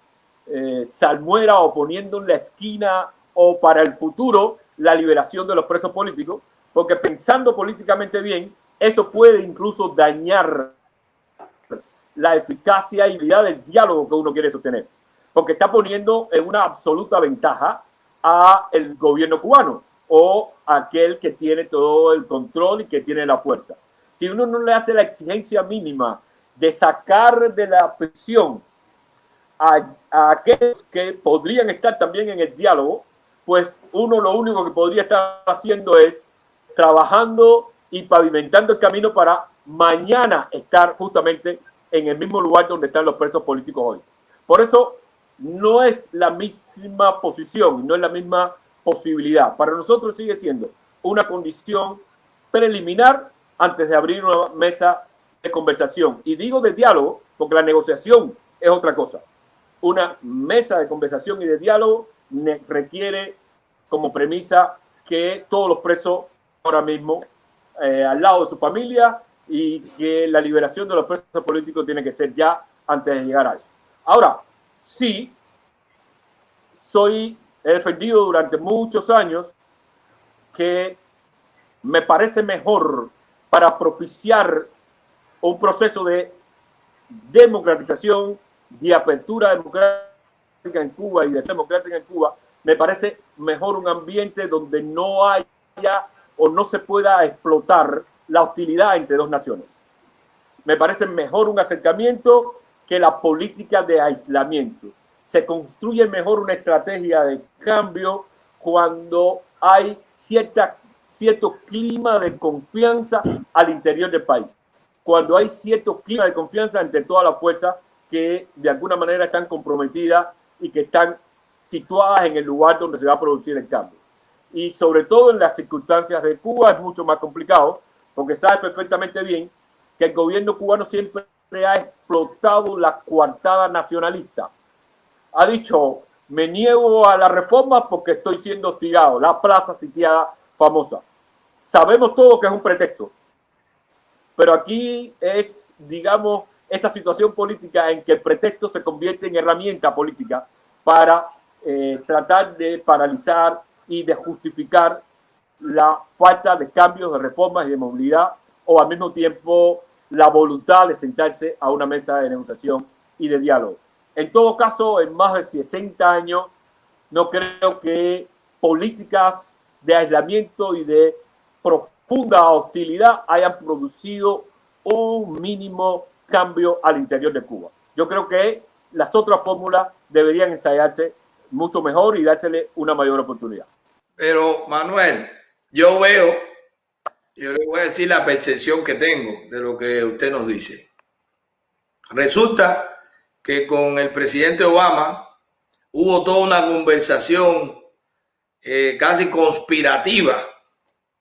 salmuera o poniendo en la esquina o para el futuro la liberación de los presos políticos, porque pensando políticamente bien, eso puede incluso dañar la eficacia y habilidad del diálogo que uno quiere sostener, porque está poniendo en una absoluta ventaja a el gobierno cubano o aquel que tiene todo el control y que tiene la fuerza. Si uno no le hace la exigencia mínima de sacar de la prisión a aquellos que podrían estar también en el diálogo, pues uno lo único que podría estar haciendo es trabajando y pavimentando el camino para mañana estar justamente en el mismo lugar donde están los presos políticos hoy. Por eso no es la misma posición, no es la misma posibilidad. Para nosotros sigue siendo una condición preliminar antes de abrir una mesa de conversación. Y digo de diálogo porque la negociación es otra cosa. Una mesa de conversación y de diálogo requiere como premisa que todos los presos ahora mismo al lado de su familia y que la liberación de los presos políticos tiene que ser ya antes de llegar a eso. Ahora, sí, he defendido durante muchos años que me parece mejor para propiciar un proceso de democratización, de apertura democrática en Cuba y de democrática en Cuba, me parece mejor un ambiente donde no haya o no se pueda explotar la hostilidad entre dos naciones. Me parece mejor un acercamiento que la política de aislamiento. Se construye mejor una estrategia de cambio cuando hay cierto clima de confianza al interior del país. Cuando hay cierto clima de confianza entre todas las fuerzas que de alguna manera están comprometidas y que están situadas en el lugar donde se va a producir el cambio. Y sobre todo en las circunstancias de Cuba es mucho más complicado, porque sabe perfectamente bien que el gobierno cubano siempre ha explotado la coartada nacionalista. Ha dicho, me niego a la reforma porque estoy siendo hostigado, la plaza sitiada famosa. Sabemos todo que es un pretexto, pero aquí es, digamos, esa situación política en que el pretexto se convierte en herramienta política para tratar de paralizar y de justificar la falta de cambios, de reformas y de movilidad, o al mismo tiempo la voluntad de sentarse a una mesa de negociación y de diálogo. En todo caso, en más de 60 años, no creo que políticas de aislamiento y de profunda hostilidad hayan producido un mínimo cambio al interior de Cuba. Yo creo que las otras fórmulas deberían ensayarse mucho mejor y dársele una mayor oportunidad. Pero, Manuel, yo le voy a decir la percepción que tengo de lo que usted nos dice. Resulta que con el presidente Obama hubo toda una conversación casi conspirativa,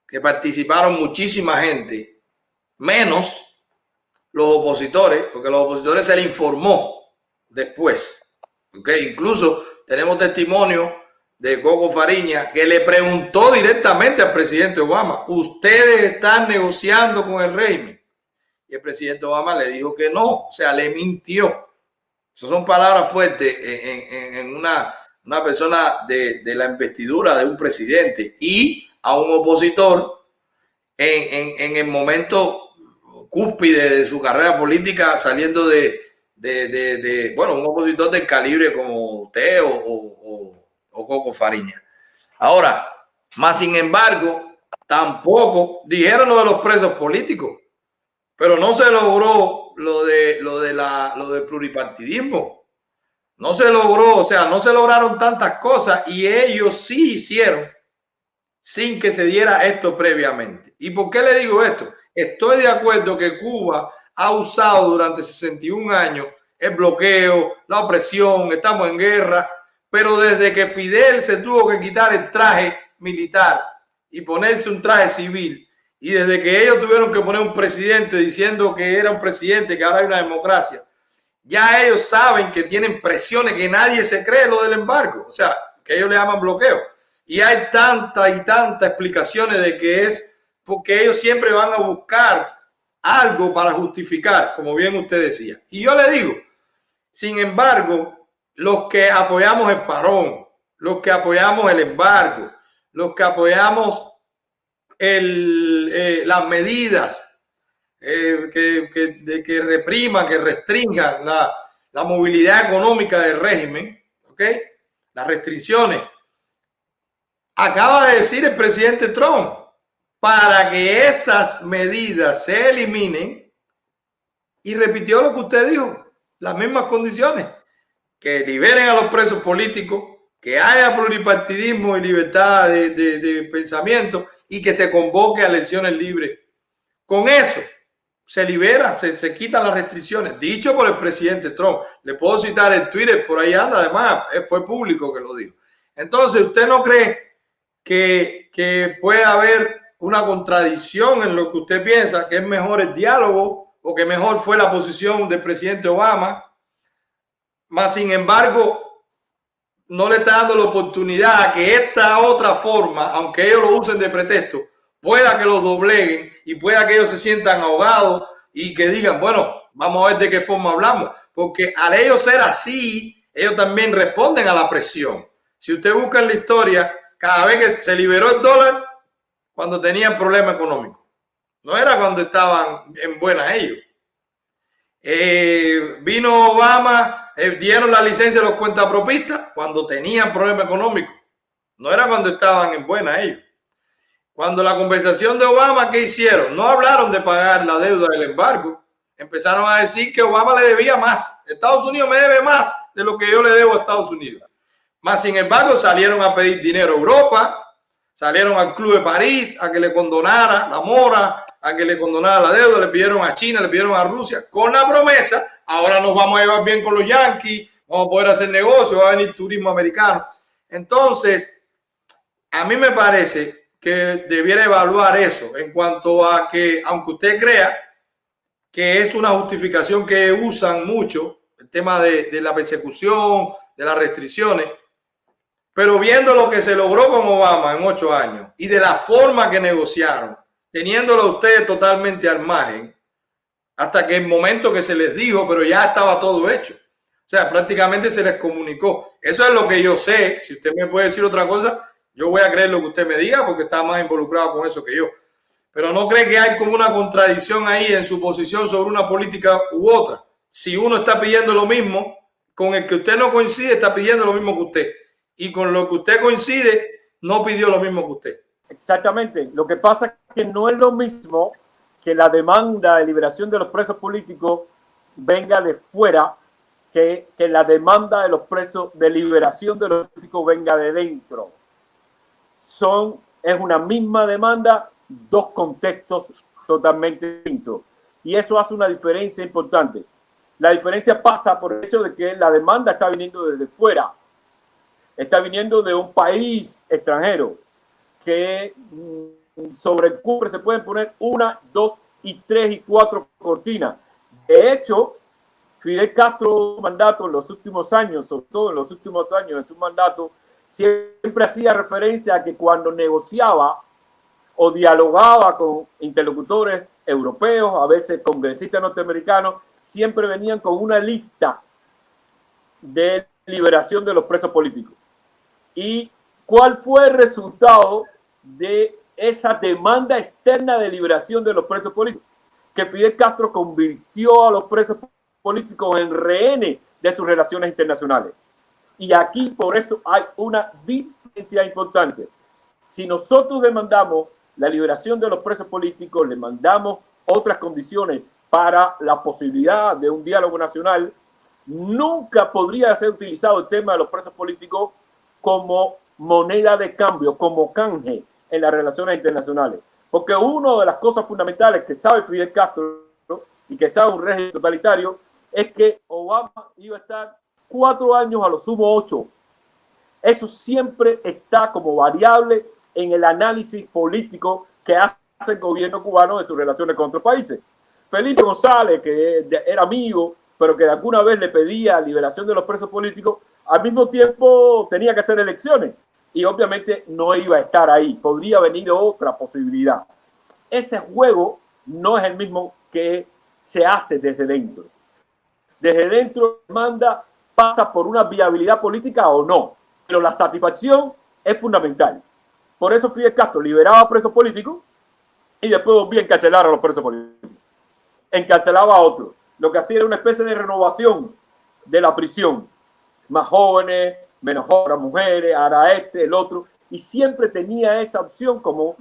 que participaron muchísima gente, menos los opositores, porque los opositores se les informó después. ¿Okay? Incluso tenemos testimonio de Coco Fariña, que le preguntó directamente al presidente Obama, ¿ustedes están negociando con el régimen? Y el presidente Obama le dijo que no, o sea, le mintió. Esas son palabras fuertes en una persona de la investidura de un presidente y a un opositor en el momento cúspide de su carrera política, saliendo bueno, un opositor del calibre como usted o Coco Fariña. Ahora, más sin embargo, tampoco dijeron lo de los presos políticos, pero no se logró lo del pluripartidismo. No se logró, o sea, no se lograron tantas cosas y ellos sí hicieron sin que se diera esto previamente. ¿Y por qué le digo esto? Estoy de acuerdo que Cuba ha usado durante 61 años el bloqueo, la opresión, estamos en guerra, pero desde que Fidel se tuvo que quitar el traje militar y ponerse un traje civil, y desde que ellos tuvieron que poner un presidente diciendo que era un presidente, que ahora hay una democracia, ya ellos saben que tienen presiones, que nadie se cree lo del embargo, o sea, que ellos le llaman bloqueo. Y hay tantas y tantas explicaciones de que es porque ellos siempre van a buscar algo para justificar, como bien usted decía. Y yo le digo, sin embargo, los que apoyamos el parón, los que apoyamos el embargo, los que apoyamos las medidas que repriman, que restringan la movilidad económica del régimen, ¿ok? Las restricciones. Acaba de decir el presidente Trump, para que esas medidas se eliminen, y repitió lo que usted dijo, las mismas condiciones, que liberen a los presos políticos, que haya pluripartidismo y libertad de pensamiento y que se convoque a elecciones libres. Con eso se libera, se quitan las restricciones, dicho por el presidente Trump. Le puedo citar el Twitter, por ahí anda, además fue público que lo dijo. Entonces, ¿usted no cree que puede haber una contradicción en lo que usted piensa, que es mejor el diálogo o que mejor fue la posición del presidente Obama? Más sin embargo, no le está dando la oportunidad a que esta otra forma, aunque ellos lo usen de pretexto, pueda que los dobleguen y pueda que ellos se sientan ahogados y que digan, bueno, vamos a ver de qué forma hablamos, porque al ellos ser así, ellos también responden a la presión. Si usted busca en la historia, cada vez que se liberó el dólar, cuando tenían problemas económicos, no era cuando estaban en buena ellos. Vino Obama, dieron la licencia a los cuentapropistas cuando tenían problemas económicos, no era cuando estaban en buena ellos. Cuando la conversación de Obama, ¿qué hicieron? No hablaron de pagar la deuda del embargo, empezaron a decir que Obama le debía más. Estados Unidos me debe más de lo que yo le debo a Estados Unidos. Más sin embargo, salieron a pedir dinero a Europa, salieron al Club de París a que le condonara la mora, a que le condonara la deuda, le pidieron a China, le pidieron a Rusia, con la promesa, ahora nos vamos a llevar bien con los yanquis, vamos a poder hacer negocio, va a venir turismo americano. Entonces, a mí me parece que debiera evaluar eso en cuanto a que, aunque usted crea que es una justificación que usan mucho, el tema de la persecución, de las restricciones, pero viendo lo que se logró con Obama en 8 años y de la forma que negociaron, teniéndolo a ustedes totalmente al margen, hasta que el momento que se les dijo, pero ya estaba todo hecho. O sea, prácticamente se les comunicó. Eso es lo que yo sé. Si usted me puede decir otra cosa, yo voy a creer lo que usted me diga porque está más involucrado con eso que yo. Pero no cree que hay como una contradicción ahí en su posición sobre una política u otra. Si uno está pidiendo lo mismo, con el que usted no coincide, está pidiendo lo mismo que usted. Y con lo que usted coincide, no pidió lo mismo que usted. Exactamente. Lo que pasa es que no es lo mismo que la demanda de liberación de los presos políticos venga de fuera que la demanda de los presos de liberación de los políticos venga de dentro. Es una misma demanda, dos contextos totalmente distintos. Y eso hace una diferencia importante. La diferencia pasa por el hecho de que la demanda está viniendo desde fuera. Está viniendo de un país extranjero que sobre el cumbre se pueden poner 1, 2, 3 y 4 cortinas. De hecho, Fidel Castro, su mandato en los últimos años, sobre todo en los últimos años de su mandato, siempre hacía referencia a que cuando negociaba o dialogaba con interlocutores europeos, a veces congresistas norteamericanos, siempre venían con una lista de liberación de los presos políticos. ¿Y cuál fue el resultado de esa demanda externa de liberación de los presos políticos? Que Fidel Castro convirtió a los presos políticos en rehenes de sus relaciones internacionales. Y aquí por eso hay una diferencia importante. Si nosotros demandamos la liberación de los presos políticos, le mandamos otras condiciones para la posibilidad de un diálogo nacional, nunca podría ser utilizado el tema de los presos políticos como moneda de cambio, como canje en las relaciones internacionales. Porque una de las cosas fundamentales que sabe Fidel Castro y que sabe un régimen totalitario es que Obama iba a estar 4 años, a lo sumo 8. Eso siempre está como variable en el análisis político que hace el gobierno cubano de sus relaciones con otros países. Felipe González, que era amigo, pero que de alguna vez le pedía liberación de los presos políticos, al mismo tiempo tenía que hacer elecciones y obviamente no iba a estar ahí. Podría venir otra posibilidad. Ese juego no es el mismo que se hace desde dentro. Desde dentro, la demanda pasa por una viabilidad política o no, pero la satisfacción es fundamental. Por eso Fidel Castro liberaba a presos políticos y después volvía a encarcelar a los presos políticos. Encarcelaba a otros. Lo que hacía era una especie de renovación de la prisión. Más jóvenes, menos jóvenes, mujeres, ahora este, el otro. Y siempre tenía esa opción como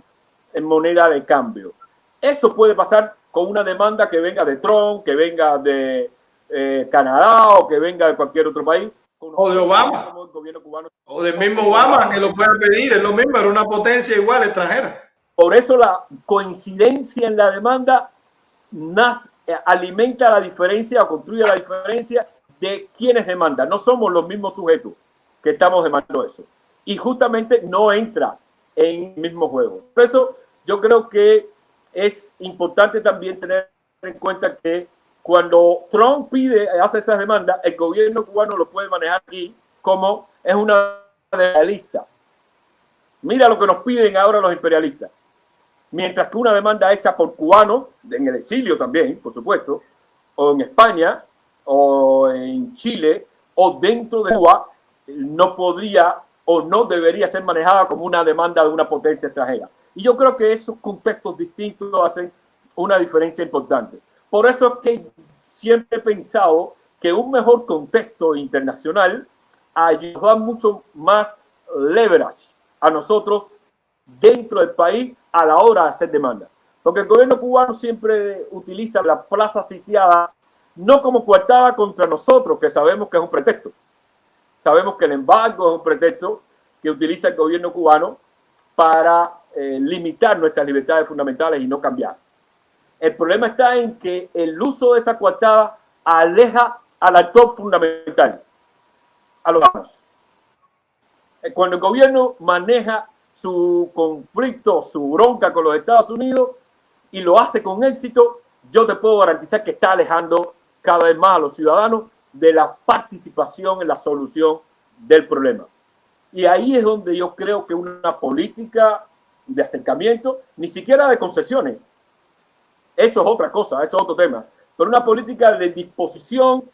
en moneda de cambio. Eso puede pasar con una demanda que venga de Trump, que venga de Canadá o que venga de cualquier otro país. O de Obama. El gobierno cubano. O del mismo Obama, que lo puede pedir. Es lo mismo, era una potencia igual extranjera. Por eso la coincidencia en la demanda alimenta la diferencia o construye la diferencia de quienes demandan. No somos los mismos sujetos que estamos demandando eso. Y justamente no entra en el mismo juego. Por eso yo creo que es importante también tener en cuenta que cuando Trump hace esas demandas, el gobierno cubano lo puede manejar aquí como es una imperialista. Mira lo que nos piden ahora los imperialistas. Mientras que una demanda hecha por cubanos, en el exilio también, por supuesto, o en España, o en Chile, o dentro de Cuba, no podría o no debería ser manejada como una demanda de una potencia extranjera. Y yo creo que esos contextos distintos hacen una diferencia importante. Por eso es que siempre he pensado que un mejor contexto internacional ayuda mucho más leverage a nosotros dentro del país a la hora de hacer demandas. Porque el gobierno cubano siempre utiliza la plaza sitiada no como coartada contra nosotros, que sabemos que es un pretexto. Sabemos que el embargo es un pretexto que utiliza el gobierno cubano para limitar nuestras libertades fundamentales y no cambiar. El problema está en que el uso de esa coartada aleja al actor fundamental, a los cubanos. Cuando el gobierno maneja su conflicto, su bronca con los Estados Unidos y lo hace con éxito, yo te puedo garantizar que está alejando cada vez más a los ciudadanos de la participación en la solución del problema. Y ahí es donde yo creo que una política de acercamiento, ni siquiera de concesiones, eso es otra cosa, eso es otro tema, pero una política de disposición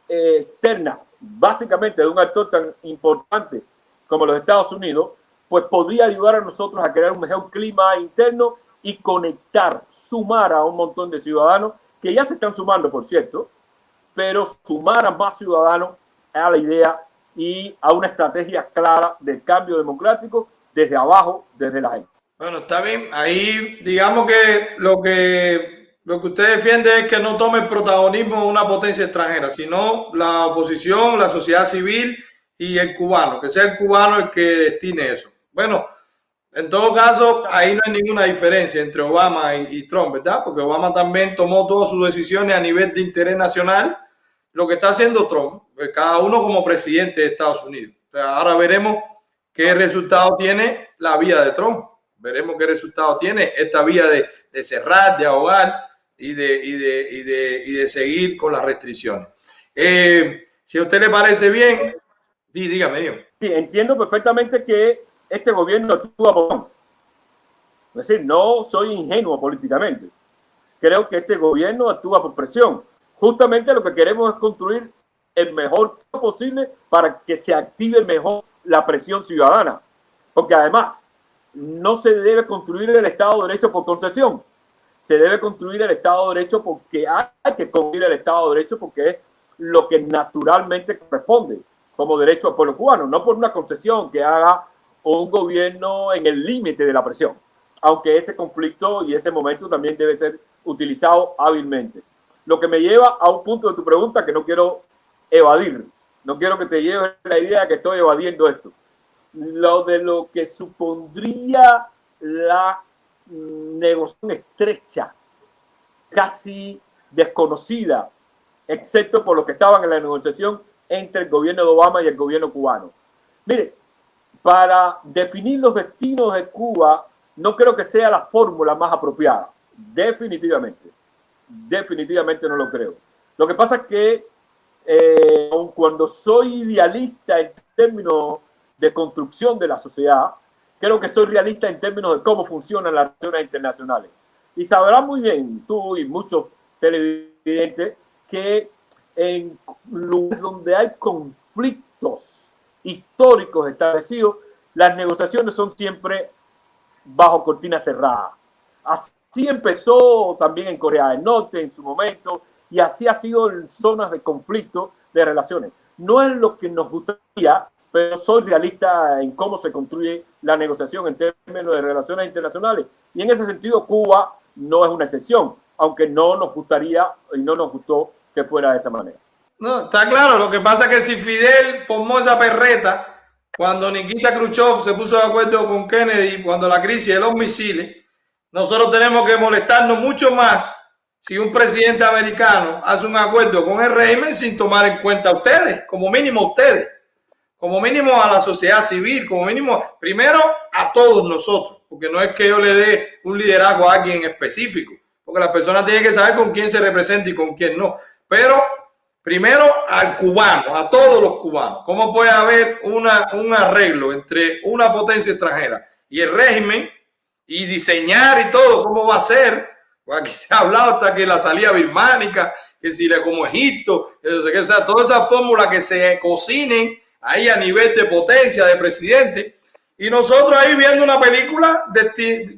externa, básicamente de un actor tan importante como los Estados Unidos, pues podría ayudar a nosotros a crear un mejor clima interno y conectar, sumar a un montón de ciudadanos que ya se están sumando, por cierto, pero sumar a más ciudadanos a la idea y a una estrategia clara de cambio democrático desde abajo, desde la gente. Bueno, está bien. Ahí digamos que lo que usted defiende es que no tome el protagonismo una potencia extranjera, sino la oposición, la sociedad civil y el cubano, que sea el cubano el que destine eso. Bueno, en todo caso, ahí no hay ninguna diferencia entre Obama y Trump, ¿verdad? Porque Obama también tomó todas sus decisiones a nivel de interés nacional. Lo que está haciendo Trump, cada uno como presidente de Estados Unidos. O sea, ahora veremos qué resultado tiene la vía de Trump. Veremos qué resultado tiene esta vía de cerrar, de ahogar y de seguir con las restricciones. Si a usted le parece bien, dígame. Sí, entiendo perfectamente que este gobierno actúa por... Es decir, no soy ingenuo políticamente. Creo que este gobierno actúa por presión. Justamente lo que queremos es construir el mejor posible para que se active mejor la presión ciudadana. Porque además, no se debe construir el Estado de Derecho por concesión. Se debe construir el Estado de Derecho porque hay que construir el Estado de Derecho porque es lo que naturalmente corresponde como derecho al pueblo cubano, no por una concesión que haga un gobierno en el límite de la presión, aunque ese conflicto y ese momento también debe ser utilizado hábilmente. Lo que me lleva a un punto de tu pregunta que no quiero evadir. No quiero que te lleves la idea de que estoy evadiendo esto. Lo que supondría la negociación estrecha, casi desconocida, excepto por los que estaban en la negociación entre el gobierno de Obama y el gobierno cubano. Mire, para definir los destinos de Cuba, no creo que sea la fórmula más apropiada. Definitivamente no lo creo. Lo que pasa es que aun cuando soy idealista en términos de construcción de la sociedad, creo que soy realista en términos de cómo funcionan las relaciones internacionales. Y sabrás muy bien, tú y muchos televidentes, que en lugares donde hay conflictos históricos establecidos, las negociaciones son siempre bajo cortina cerrada. Así empezó también en Corea del Norte en su momento, y así ha sido en zonas de conflicto de relaciones. No es lo que nos gustaría, pero soy realista en cómo se construye la negociación en términos de relaciones internacionales. Y en ese sentido, Cuba no es una excepción, aunque no nos gustaría y no nos gustó que fuera de esa manera. No, está claro. Lo que pasa es que si Fidel formó esa perreta, cuando Nikita Khrushchev se puso de acuerdo con Kennedy, cuando la crisis de los misiles, nosotros tenemos que molestarnos mucho más si un presidente americano hace un acuerdo con el régimen sin tomar en cuenta a ustedes, como mínimo a la sociedad civil, como mínimo, primero a todos nosotros, porque no es que yo le dé un liderazgo a alguien específico, porque las personas tienen que saber con quién se representa y con quién no, pero primero al cubano, a todos los cubanos. ¿Cómo puede haber un arreglo entre una potencia extranjera y el régimen y diseñar y todo? ¿Cómo va a ser? Pues aquí se ha hablado hasta que la salida birmánica, que si le como Egipto, o sea, todas esas fórmulas que se cocinen ahí a nivel de potencia, de presidente, y nosotros ahí viendo una película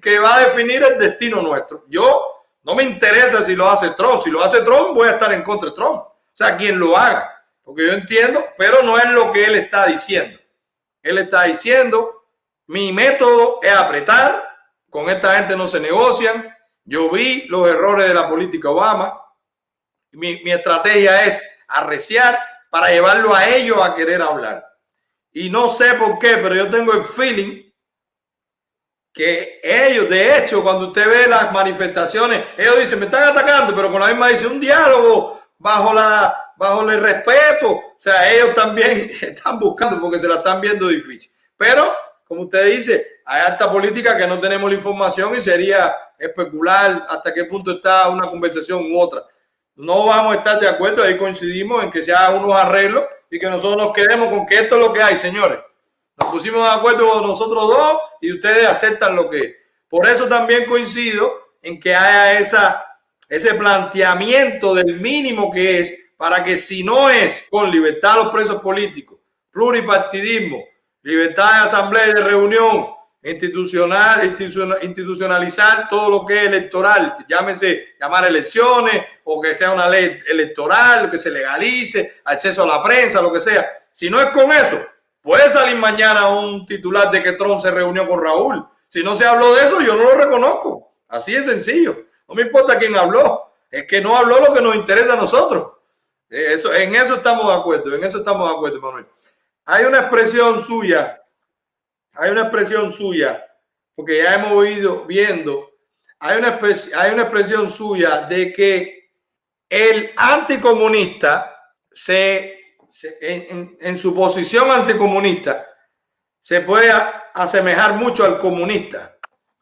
que va a definir el destino nuestro. Yo no me interesa si lo hace Trump. Si lo hace Trump, voy a estar en contra de Trump. O sea, quien lo haga, porque yo entiendo, pero no es lo que él está diciendo. Él está diciendo, mi método es apretar, con esta gente no se negocian. Yo vi los errores de la política Obama. Mi estrategia es arreciar para llevarlo a ellos a querer hablar. Y no sé por qué, pero yo tengo el feeling que ellos, de hecho, cuando usted ve las manifestaciones, ellos dicen, me están atacando, pero con la misma dice, un diálogo bajo el respeto. O sea, ellos también están buscando porque se la están viendo difícil. Pero, como usted dice, hay alta política que no tenemos la información y sería especular hasta qué punto está una conversación u otra. No vamos a estar de acuerdo, ahí coincidimos en que se hagan unos arreglos y que nosotros nos quedemos con que esto es lo que hay, señores. Nos pusimos de acuerdo nosotros dos y ustedes aceptan lo que es. Por eso también coincido en que haya ese planteamiento del mínimo que es, para que si no es con libertad a los presos políticos, pluripartidismo, libertad de asamblea y de reunión, institucionalizar todo lo que es electoral, llamar elecciones o que sea una ley electoral, que se legalice, acceso a la prensa, lo que sea. Si no es con eso, puede salir mañana un titular de que Trump se reunió con Raúl. Si no se habló de eso, yo no lo reconozco. Así de sencillo. No me importa quién habló. Es que no habló lo que nos interesa a nosotros. En eso estamos de acuerdo. En eso estamos de acuerdo, Manuel. Hay una expresión suya, porque ya hemos ido viendo, hay una expresión suya de que el anticomunista en su posición anticomunista se puede asemejar mucho al comunista.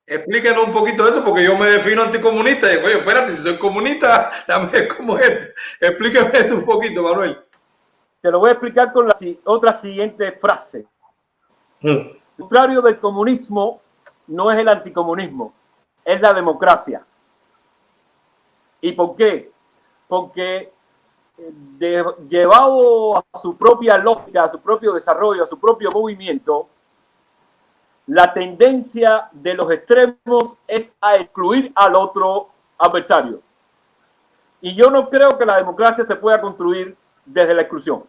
Explíquenos un poquito de eso, porque yo me defino anticomunista y digo, oye, espérate, si soy comunista, dame ver cómo es esto. Explíqueme eso un poquito, Manuel. Te lo voy a explicar con la otra siguiente frase. El contrario del comunismo no es el anticomunismo, es la democracia. ¿Y por qué? Porque llevado a su propia lógica, a su propio desarrollo, a su propio movimiento, la tendencia de los extremos es a excluir al otro adversario. Y yo no creo que la democracia se pueda construir desde la exclusión.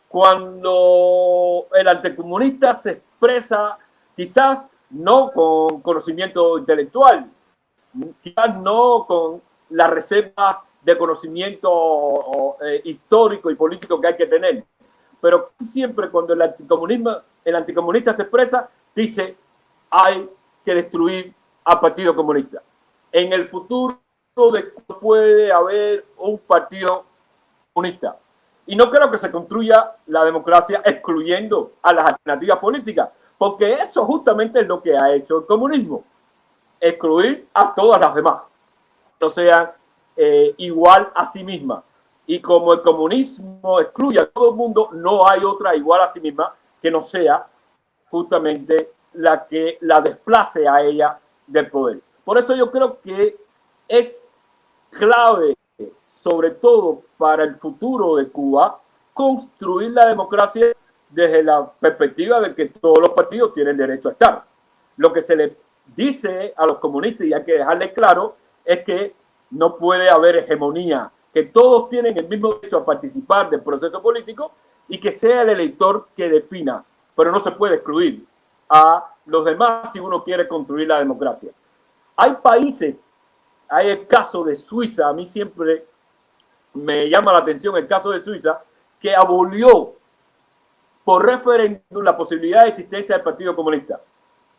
Cuando el anticomunista se expresa, quizás no con conocimiento intelectual, quizás no con la reserva de conocimiento histórico y político que hay que tener. Pero siempre cuando el anticomunista se expresa, dice hay que destruir al Partido Comunista. En el futuro puede haber un partido comunista. Y no creo que se construya la democracia excluyendo a las alternativas políticas, porque eso justamente es lo que ha hecho el comunismo, excluir a todas las demás, no sean igual a sí misma. Y como el comunismo excluye a todo el mundo, no hay otra igual a sí misma que no sea justamente la que la desplace a ella del poder. Por eso yo creo que es clave, sobre todo para el futuro de Cuba, construir la democracia desde la perspectiva de que todos los partidos tienen derecho a estar. Lo que se le dice a los comunistas, y hay que dejarle claro, es que no puede haber hegemonía, que todos tienen el mismo derecho a participar del proceso político y que sea el elector que defina, pero no se puede excluir a los demás si uno quiere construir la democracia. Hay países, hay el caso de Suiza, a mí siempre me llama la atención el caso de Suiza, que abolió por referéndum la posibilidad de existencia del Partido Comunista.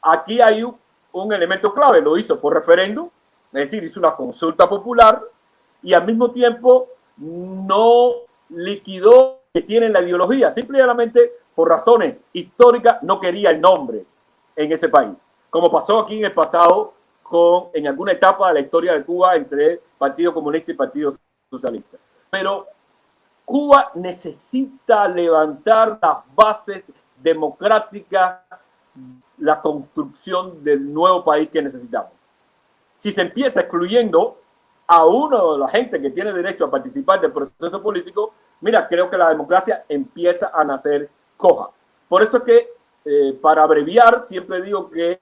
Aquí hay un elemento clave, lo hizo por referéndum, es decir, hizo una consulta popular y al mismo tiempo no liquidó que tienen la ideología, simplemente por razones históricas no quería el nombre en ese país, como pasó aquí en el pasado en alguna etapa de la historia de Cuba entre Partido Comunista y Partido Socialista. Pero Cuba necesita levantar las bases democráticas, la construcción del nuevo país que necesitamos. Si se empieza excluyendo a uno de la gente que tiene derecho a participar del proceso político, mira, creo que la democracia empieza a nacer coja. Por eso que, para abreviar, siempre digo que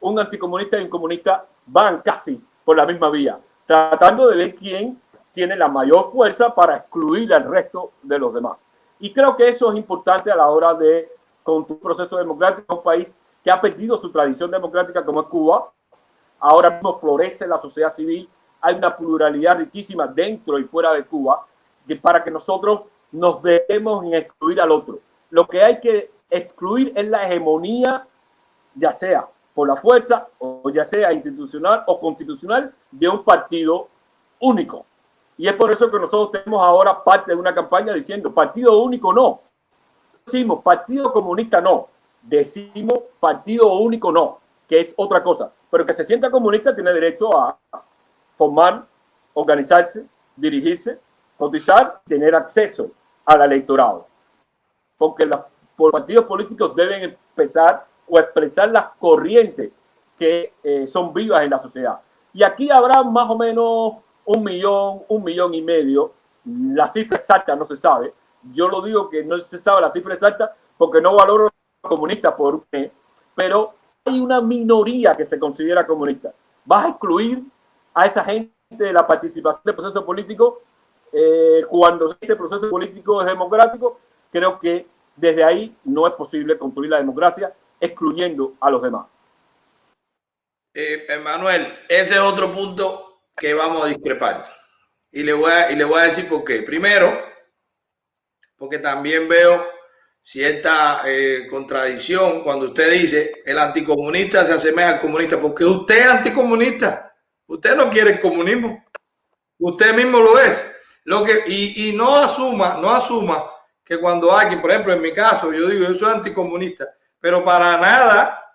un anticomunista y un comunista van casi por la misma vía, tratando de ver quién tiene la mayor fuerza para excluir al resto de los demás. Y creo que eso es importante a la hora de construir un proceso democrático en un país que ha perdido su tradición democrática como es Cuba. Ahora mismo florece la sociedad civil, hay una pluralidad riquísima dentro y fuera de Cuba, para que nosotros nos debemos en excluir al otro. Lo que hay que excluir es la hegemonía, ya sea por la fuerza o ya sea institucional o constitucional, de un partido único. Y es por eso que nosotros tenemos ahora parte de una campaña diciendo partido único no. Decimos partido comunista no. Decimos partido único no, que es otra cosa. Pero que se sienta comunista tiene derecho a formar, organizarse, dirigirse, cotizar, tener acceso al electorado. Porque los partidos políticos deben empezar o expresar las corrientes que son vivas en la sociedad. Y aquí habrá más o menos 1 millón y medio. La cifra exacta no se sabe. Yo lo digo que no se sabe la cifra exacta porque no valoro a los comunistas por qué, pero hay una minoría que se considera comunista. ¿Vas a excluir a esa gente de la participación del proceso político cuando ese proceso político es democrático? Creo que desde ahí no es posible construir la democracia excluyendo a los demás. Manuel, ese es otro punto que vamos a discrepar. Y le voy a decir por qué. Primero, porque también veo cierta contradicción cuando usted dice el anticomunista se asemeja al comunista, porque usted es anticomunista. Usted no quiere el comunismo. Usted mismo lo es. Y no asuma que cuando alguien, por ejemplo, en mi caso, yo digo, yo soy anticomunista, pero para nada,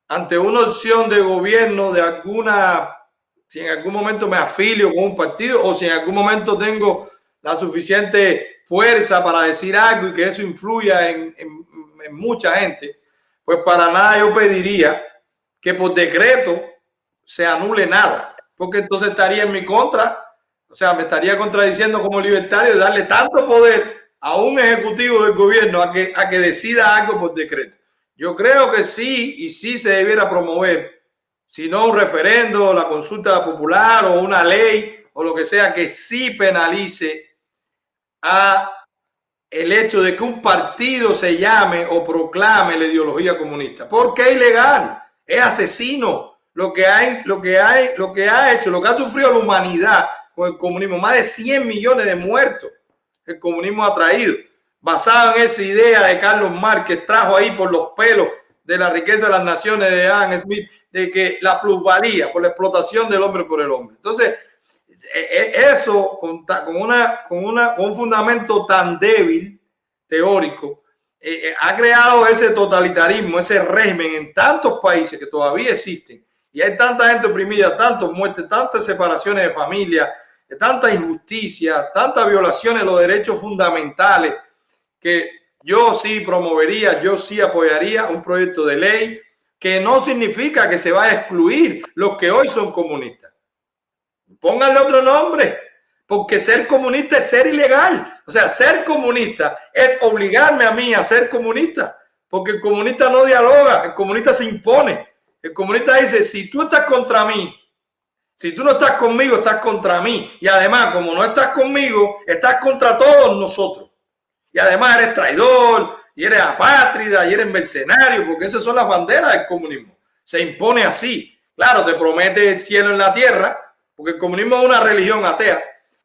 ante una opción de gobierno de si en algún momento me afilio con un partido o si en algún momento tengo la suficiente fuerza para decir algo y que eso influya en mucha gente, pues para nada yo pediría que por decreto se anule nada, porque entonces estaría en mi contra, o sea, me estaría contradiciendo como libertario de darle tanto poder a un ejecutivo del gobierno a que decida algo por decreto. Yo creo que sí, y sí se debiera promover, si no un referendo, la consulta popular o una ley o lo que sea que sí penalice a el hecho de que un partido se llame o proclame la ideología comunista, porque es ilegal, es asesino. Lo que ha hecho, lo que ha sufrido la humanidad con el comunismo. Más de 100 millones de muertos el comunismo ha traído, basado en esa idea de Carlos Marx, que trajo ahí por los pelos de la riqueza de las naciones de Adam Smith, de que la plusvalía por la explotación del hombre por el hombre. Entonces, eso con un fundamento tan débil, teórico, ha creado ese totalitarismo, ese régimen en tantos países que todavía existen, y hay tanta gente oprimida, tantas muertes, tantas separaciones de familia, tanta injusticia, tantas violaciones de los derechos fundamentales, que yo sí promovería, yo sí apoyaría un proyecto de ley que no significa que se vaya a excluir los que hoy son comunistas. Pónganle otro nombre, porque ser comunista es ser ilegal. O sea, ser comunista es obligarme a mí a ser comunista, porque el comunista no dialoga, el comunista se impone. El comunista dice, si tú estás contra mí, si tú no estás conmigo, estás contra mí. Y además, como no estás conmigo, estás contra todos nosotros. Y además eres traidor, y eres apátrida, y eres mercenario, porque esas son las banderas del comunismo. Se impone así. Claro, te promete el cielo en la tierra, porque el comunismo es una religión atea.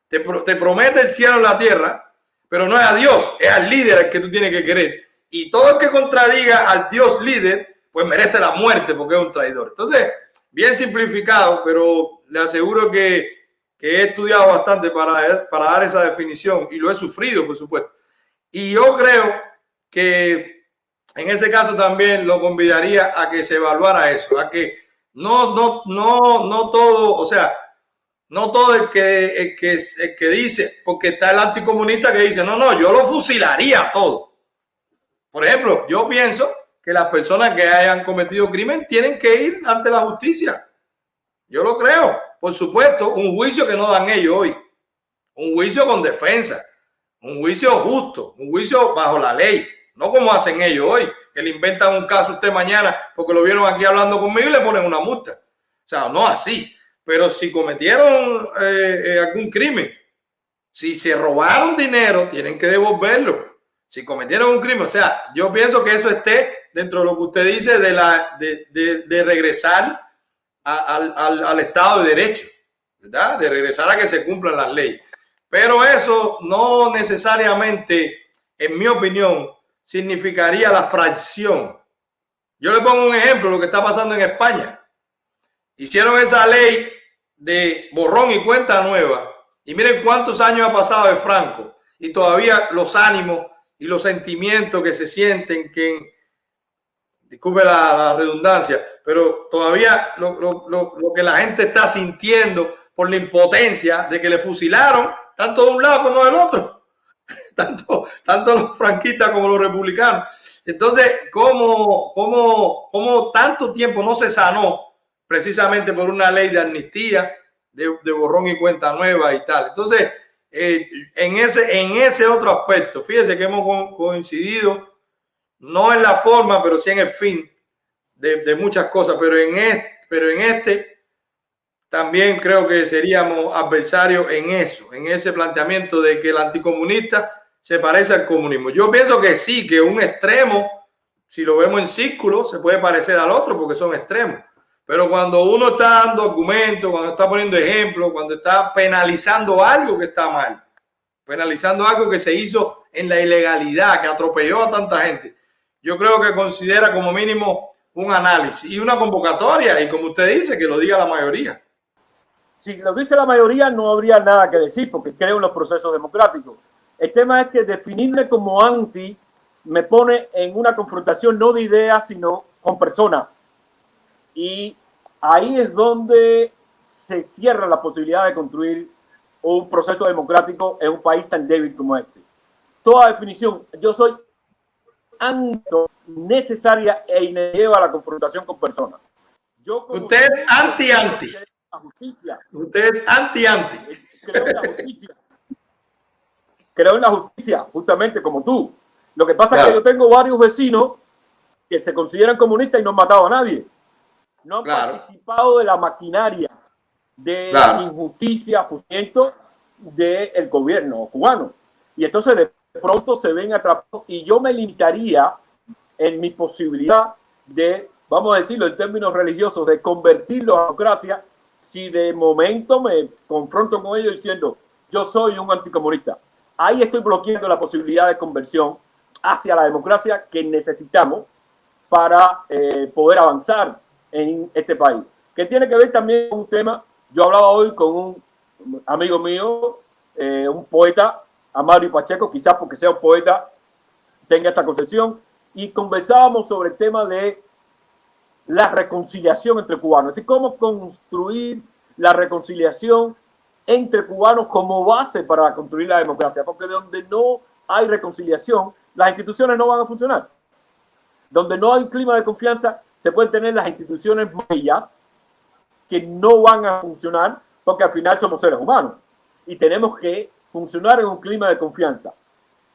Te promete el cielo en la tierra, pero no es a Dios, es al líder al que tú tienes que querer. Y todo el que contradiga al Dios líder, pues merece la muerte porque es un traidor. Entonces, bien simplificado, pero le aseguro que he estudiado bastante para dar esa definición y lo he sufrido, por supuesto. Y yo creo que en ese caso también lo convidaría a que se evaluara eso, a que no todo, o sea, no todo el que dice, porque está el anticomunista que dice, no, yo lo fusilaría todo. Por ejemplo, yo pienso que las personas que hayan cometido crimen tienen que ir ante la justicia. Yo lo creo. Por supuesto, un juicio que no dan ellos hoy. Un juicio con defensa. Un juicio justo. Un juicio bajo la ley. No como hacen ellos hoy, que le inventan un caso a usted mañana porque lo vieron aquí hablando conmigo y le ponen una multa. O sea, no así. Pero si cometieron algún crimen, si se robaron dinero, tienen que devolverlo. Si cometieron un crimen, o sea, yo pienso que eso esté dentro de lo que usted dice de regresar al Estado de Derecho, ¿verdad? De regresar a que se cumplan las leyes. Pero eso no necesariamente, en mi opinión, significaría la fracción. Yo le pongo un ejemplo, lo que está pasando en España. Hicieron esa ley de borrón y cuenta nueva. Y miren cuántos años ha pasado de Franco. Y todavía los ánimos y los sentimientos que se sienten, disculpe la redundancia, pero todavía lo que la gente está sintiendo por la impotencia de que le fusilaron, tanto de un lado como del otro, tanto los franquistas como los republicanos. Entonces, ¿cómo tanto tiempo no se sanó precisamente por una ley de amnistía, de borrón y cuenta nueva y tal? Entonces, en ese otro aspecto, fíjese que hemos coincidido, no en la forma, pero sí en el fin de muchas cosas, pero en este también creo que seríamos adversarios en eso, en ese planteamiento de que el anticomunista se parece al comunismo. Yo pienso que sí, que un extremo, si lo vemos en círculo, se puede parecer al otro porque son extremos. Pero cuando uno está dando argumentos, cuando está poniendo ejemplos, cuando está penalizando algo que está mal, penalizando algo que se hizo en la ilegalidad, que atropelló a tanta gente, yo creo que considera como mínimo un análisis y una convocatoria, y como usted dice, que lo diga la mayoría. Si lo dice la mayoría, no habría nada que decir, porque creo en los procesos democráticos. El tema es que definirme como anti me pone en una confrontación no de ideas, sino con personas. Y ahí es donde se cierra la posibilidad de construir un proceso democrático en un país tan débil como este. Toda definición, yo soy necesaria e inevitable a la confrontación con personas. Usted es anti-anti. Usted es anti-anti. Creo en la justicia. Creo en la justicia, justamente como tú. Lo que pasa es que yo tengo varios vecinos que se consideran comunistas y no han matado a nadie. No han participado de la maquinaria de injusticia, fusilamiento del gobierno cubano. Y entonces de pronto se ven atrapados, y yo me limitaría en mi posibilidad de, vamos a decirlo en términos religiosos, de convertirlo a democracia si de momento me confronto con ellos diciendo yo soy un anticomunista, ahí estoy bloqueando la posibilidad de conversión hacia la democracia que necesitamos para poder avanzar en este país. Que tiene que ver también con un tema, yo hablaba hoy con un amigo mío, un poeta, Amaury Pacheco, quizás porque sea un poeta tenga esta concepción, y conversábamos sobre el tema de la reconciliación entre cubanos, así como construir la reconciliación entre cubanos como base para construir la democracia, porque donde no hay reconciliación, las instituciones no van a funcionar. Donde no hay un clima de confianza, se pueden tener las instituciones bellas que no van a funcionar, porque al final somos seres humanos y tenemos que funcionar en un clima de confianza.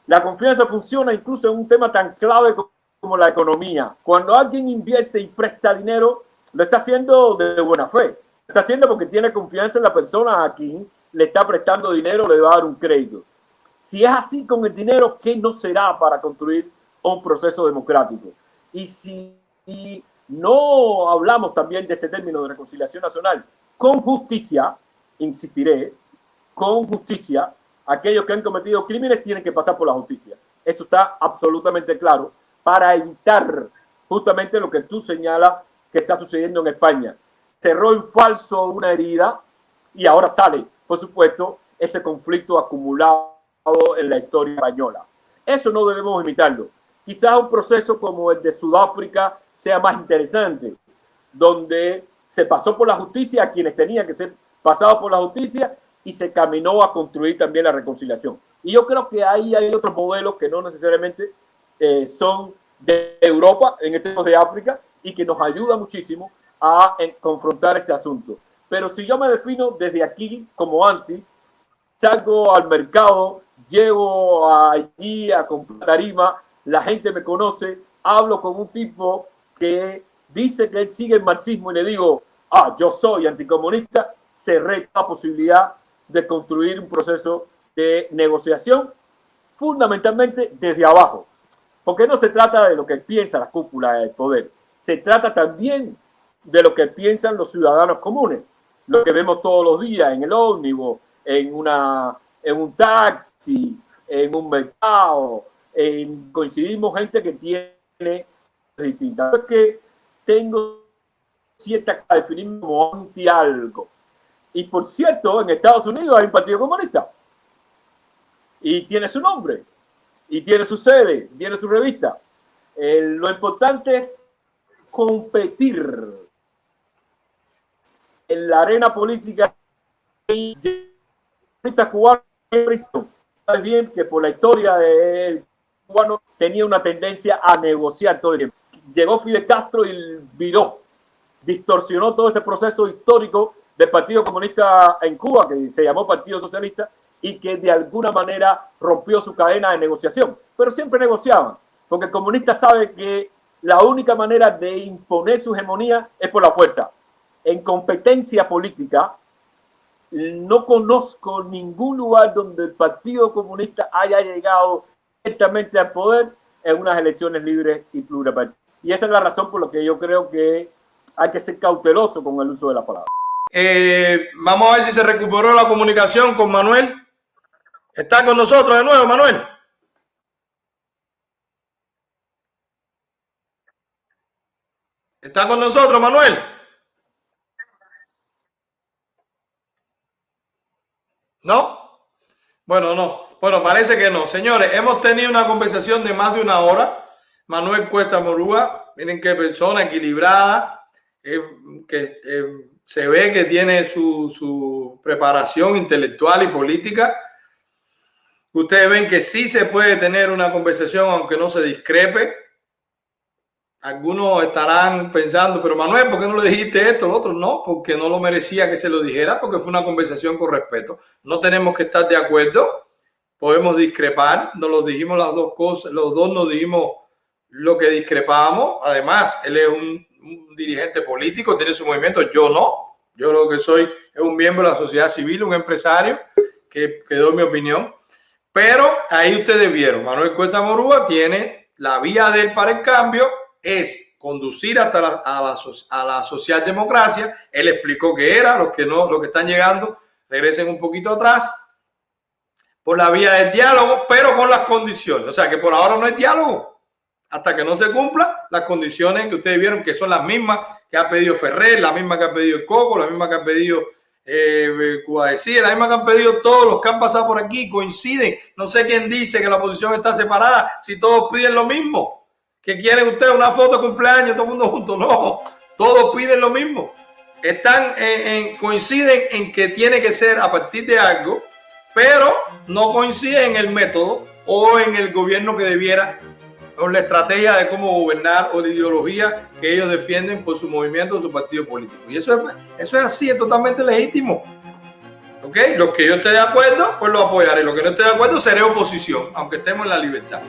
La confianza funciona incluso en un tema tan clave como la economía. Cuando alguien invierte y presta dinero, lo está haciendo de buena fe. Lo está haciendo porque tiene confianza en la persona a quien le está prestando dinero, le va a dar un crédito. Si es así con el dinero, ¿qué no será para construir un proceso democrático? Y si no hablamos también de este término de reconciliación nacional con justicia, insistiré, con justicia, aquellos que han cometido crímenes tienen que pasar por la justicia. Eso está absolutamente claro para evitar justamente lo que tú señalas que está sucediendo en España. Cerró en falso una herida y ahora sale, por supuesto, ese conflicto acumulado en la historia española. Eso no debemos imitarlo. Quizás un proceso como el de Sudáfrica sea más interesante, donde se pasó por la justicia a quienes tenían que ser pasados por la justicia y se caminó a construir también la reconciliación. Y yo creo que ahí hay otros modelos que no necesariamente son de Europa, en este caso de África, y que nos ayuda muchísimo a confrontar este asunto. Pero si yo me defino desde aquí como anti, salgo al mercado, llego allí a comprar tarima, la gente me conoce, hablo con un tipo que dice que él sigue el marxismo y le digo, yo soy anticomunista, cerré la posibilidad de construir un proceso de negociación fundamentalmente desde abajo. Porque no se trata de lo que piensa la cúpula del poder, se trata también de lo que piensan los ciudadanos comunes, lo que vemos todos los días en el ómnibus, en un taxi, en un mercado, coincidimos gente que tiene distintas. Es que tengo cierta definirme como anti algo. Y por cierto, en Estados Unidos hay un partido comunista y tiene su nombre y tiene su sede, tiene su revista. Lo importante es competir en la arena política. Cubano, sabes bien que por la historia del cubano tenía una tendencia a negociar todo el tiempo. Llegó Fidel Castro y viró, distorsionó todo ese proceso histórico del Partido Comunista en Cuba, que se llamó Partido Socialista, y que de alguna manera rompió su cadena de negociación. Pero siempre negociaban, porque el comunista sabe que la única manera de imponer su hegemonía es por la fuerza. En competencia política, no conozco ningún lugar donde el Partido Comunista haya llegado directamente al poder en unas elecciones libres y pluripartidistas. Y esa es la razón por la que yo creo que hay que ser cauteloso con el uso de la palabra. Vamos a ver si se recuperó la comunicación con Manuel. ¿Está con nosotros de nuevo, Manuel? ¿Está con nosotros, Manuel? ¿No? Bueno, no. Bueno, parece que no. Señores, hemos tenido una conversación de más de una hora. Manuel Cuesta Morúa, miren qué persona equilibrada, que se ve que tiene su preparación intelectual y política. Ustedes ven que sí se puede tener una conversación aunque no se discrepe. Algunos estarán pensando, pero Manuel, ¿por qué no le dijiste esto? Lo otro no, porque no lo merecía que se lo dijera, porque fue una conversación con respeto. No tenemos que estar de acuerdo, podemos discrepar, nos lo dijimos las dos cosas, los dos nos dijimos lo que discrepábamos. Además, él es un dirigente político, tiene su movimiento, yo no. Yo lo que soy es un miembro de la sociedad civil, un empresario que doy mi opinión. Pero ahí ustedes vieron, Manuel Cuesta Morúa tiene la vía de él para el cambio, es conducir hasta a la socialdemocracia. Él explicó qué era, los que están llegando, regresen un poquito atrás, por la vía del diálogo, pero con las condiciones. O sea que por ahora no hay diálogo, hasta que no se cumplan las condiciones que ustedes vieron, que son las mismas que ha pedido Ferrer, las mismas que ha pedido el Coco, las mismas que ha pedido Cuadesía, las mismas que han pedido todos los que han pasado por aquí, coinciden. No sé quién dice que la oposición está separada, si todos piden lo mismo. ¿Qué quieren ustedes? ¿Una foto de cumpleaños, todo el mundo junto? No, todos piden lo mismo. Coinciden en que tiene que ser a partir de algo, pero no coinciden en el método o en el gobierno que debiera, o la estrategia de cómo gobernar o la ideología que ellos defienden por su movimiento o su partido político. Y eso es así, es totalmente legítimo. ¿Ok? Los que yo esté de acuerdo, pues lo apoyaré. Los que no esté de acuerdo, seré oposición, aunque estemos en la libertad.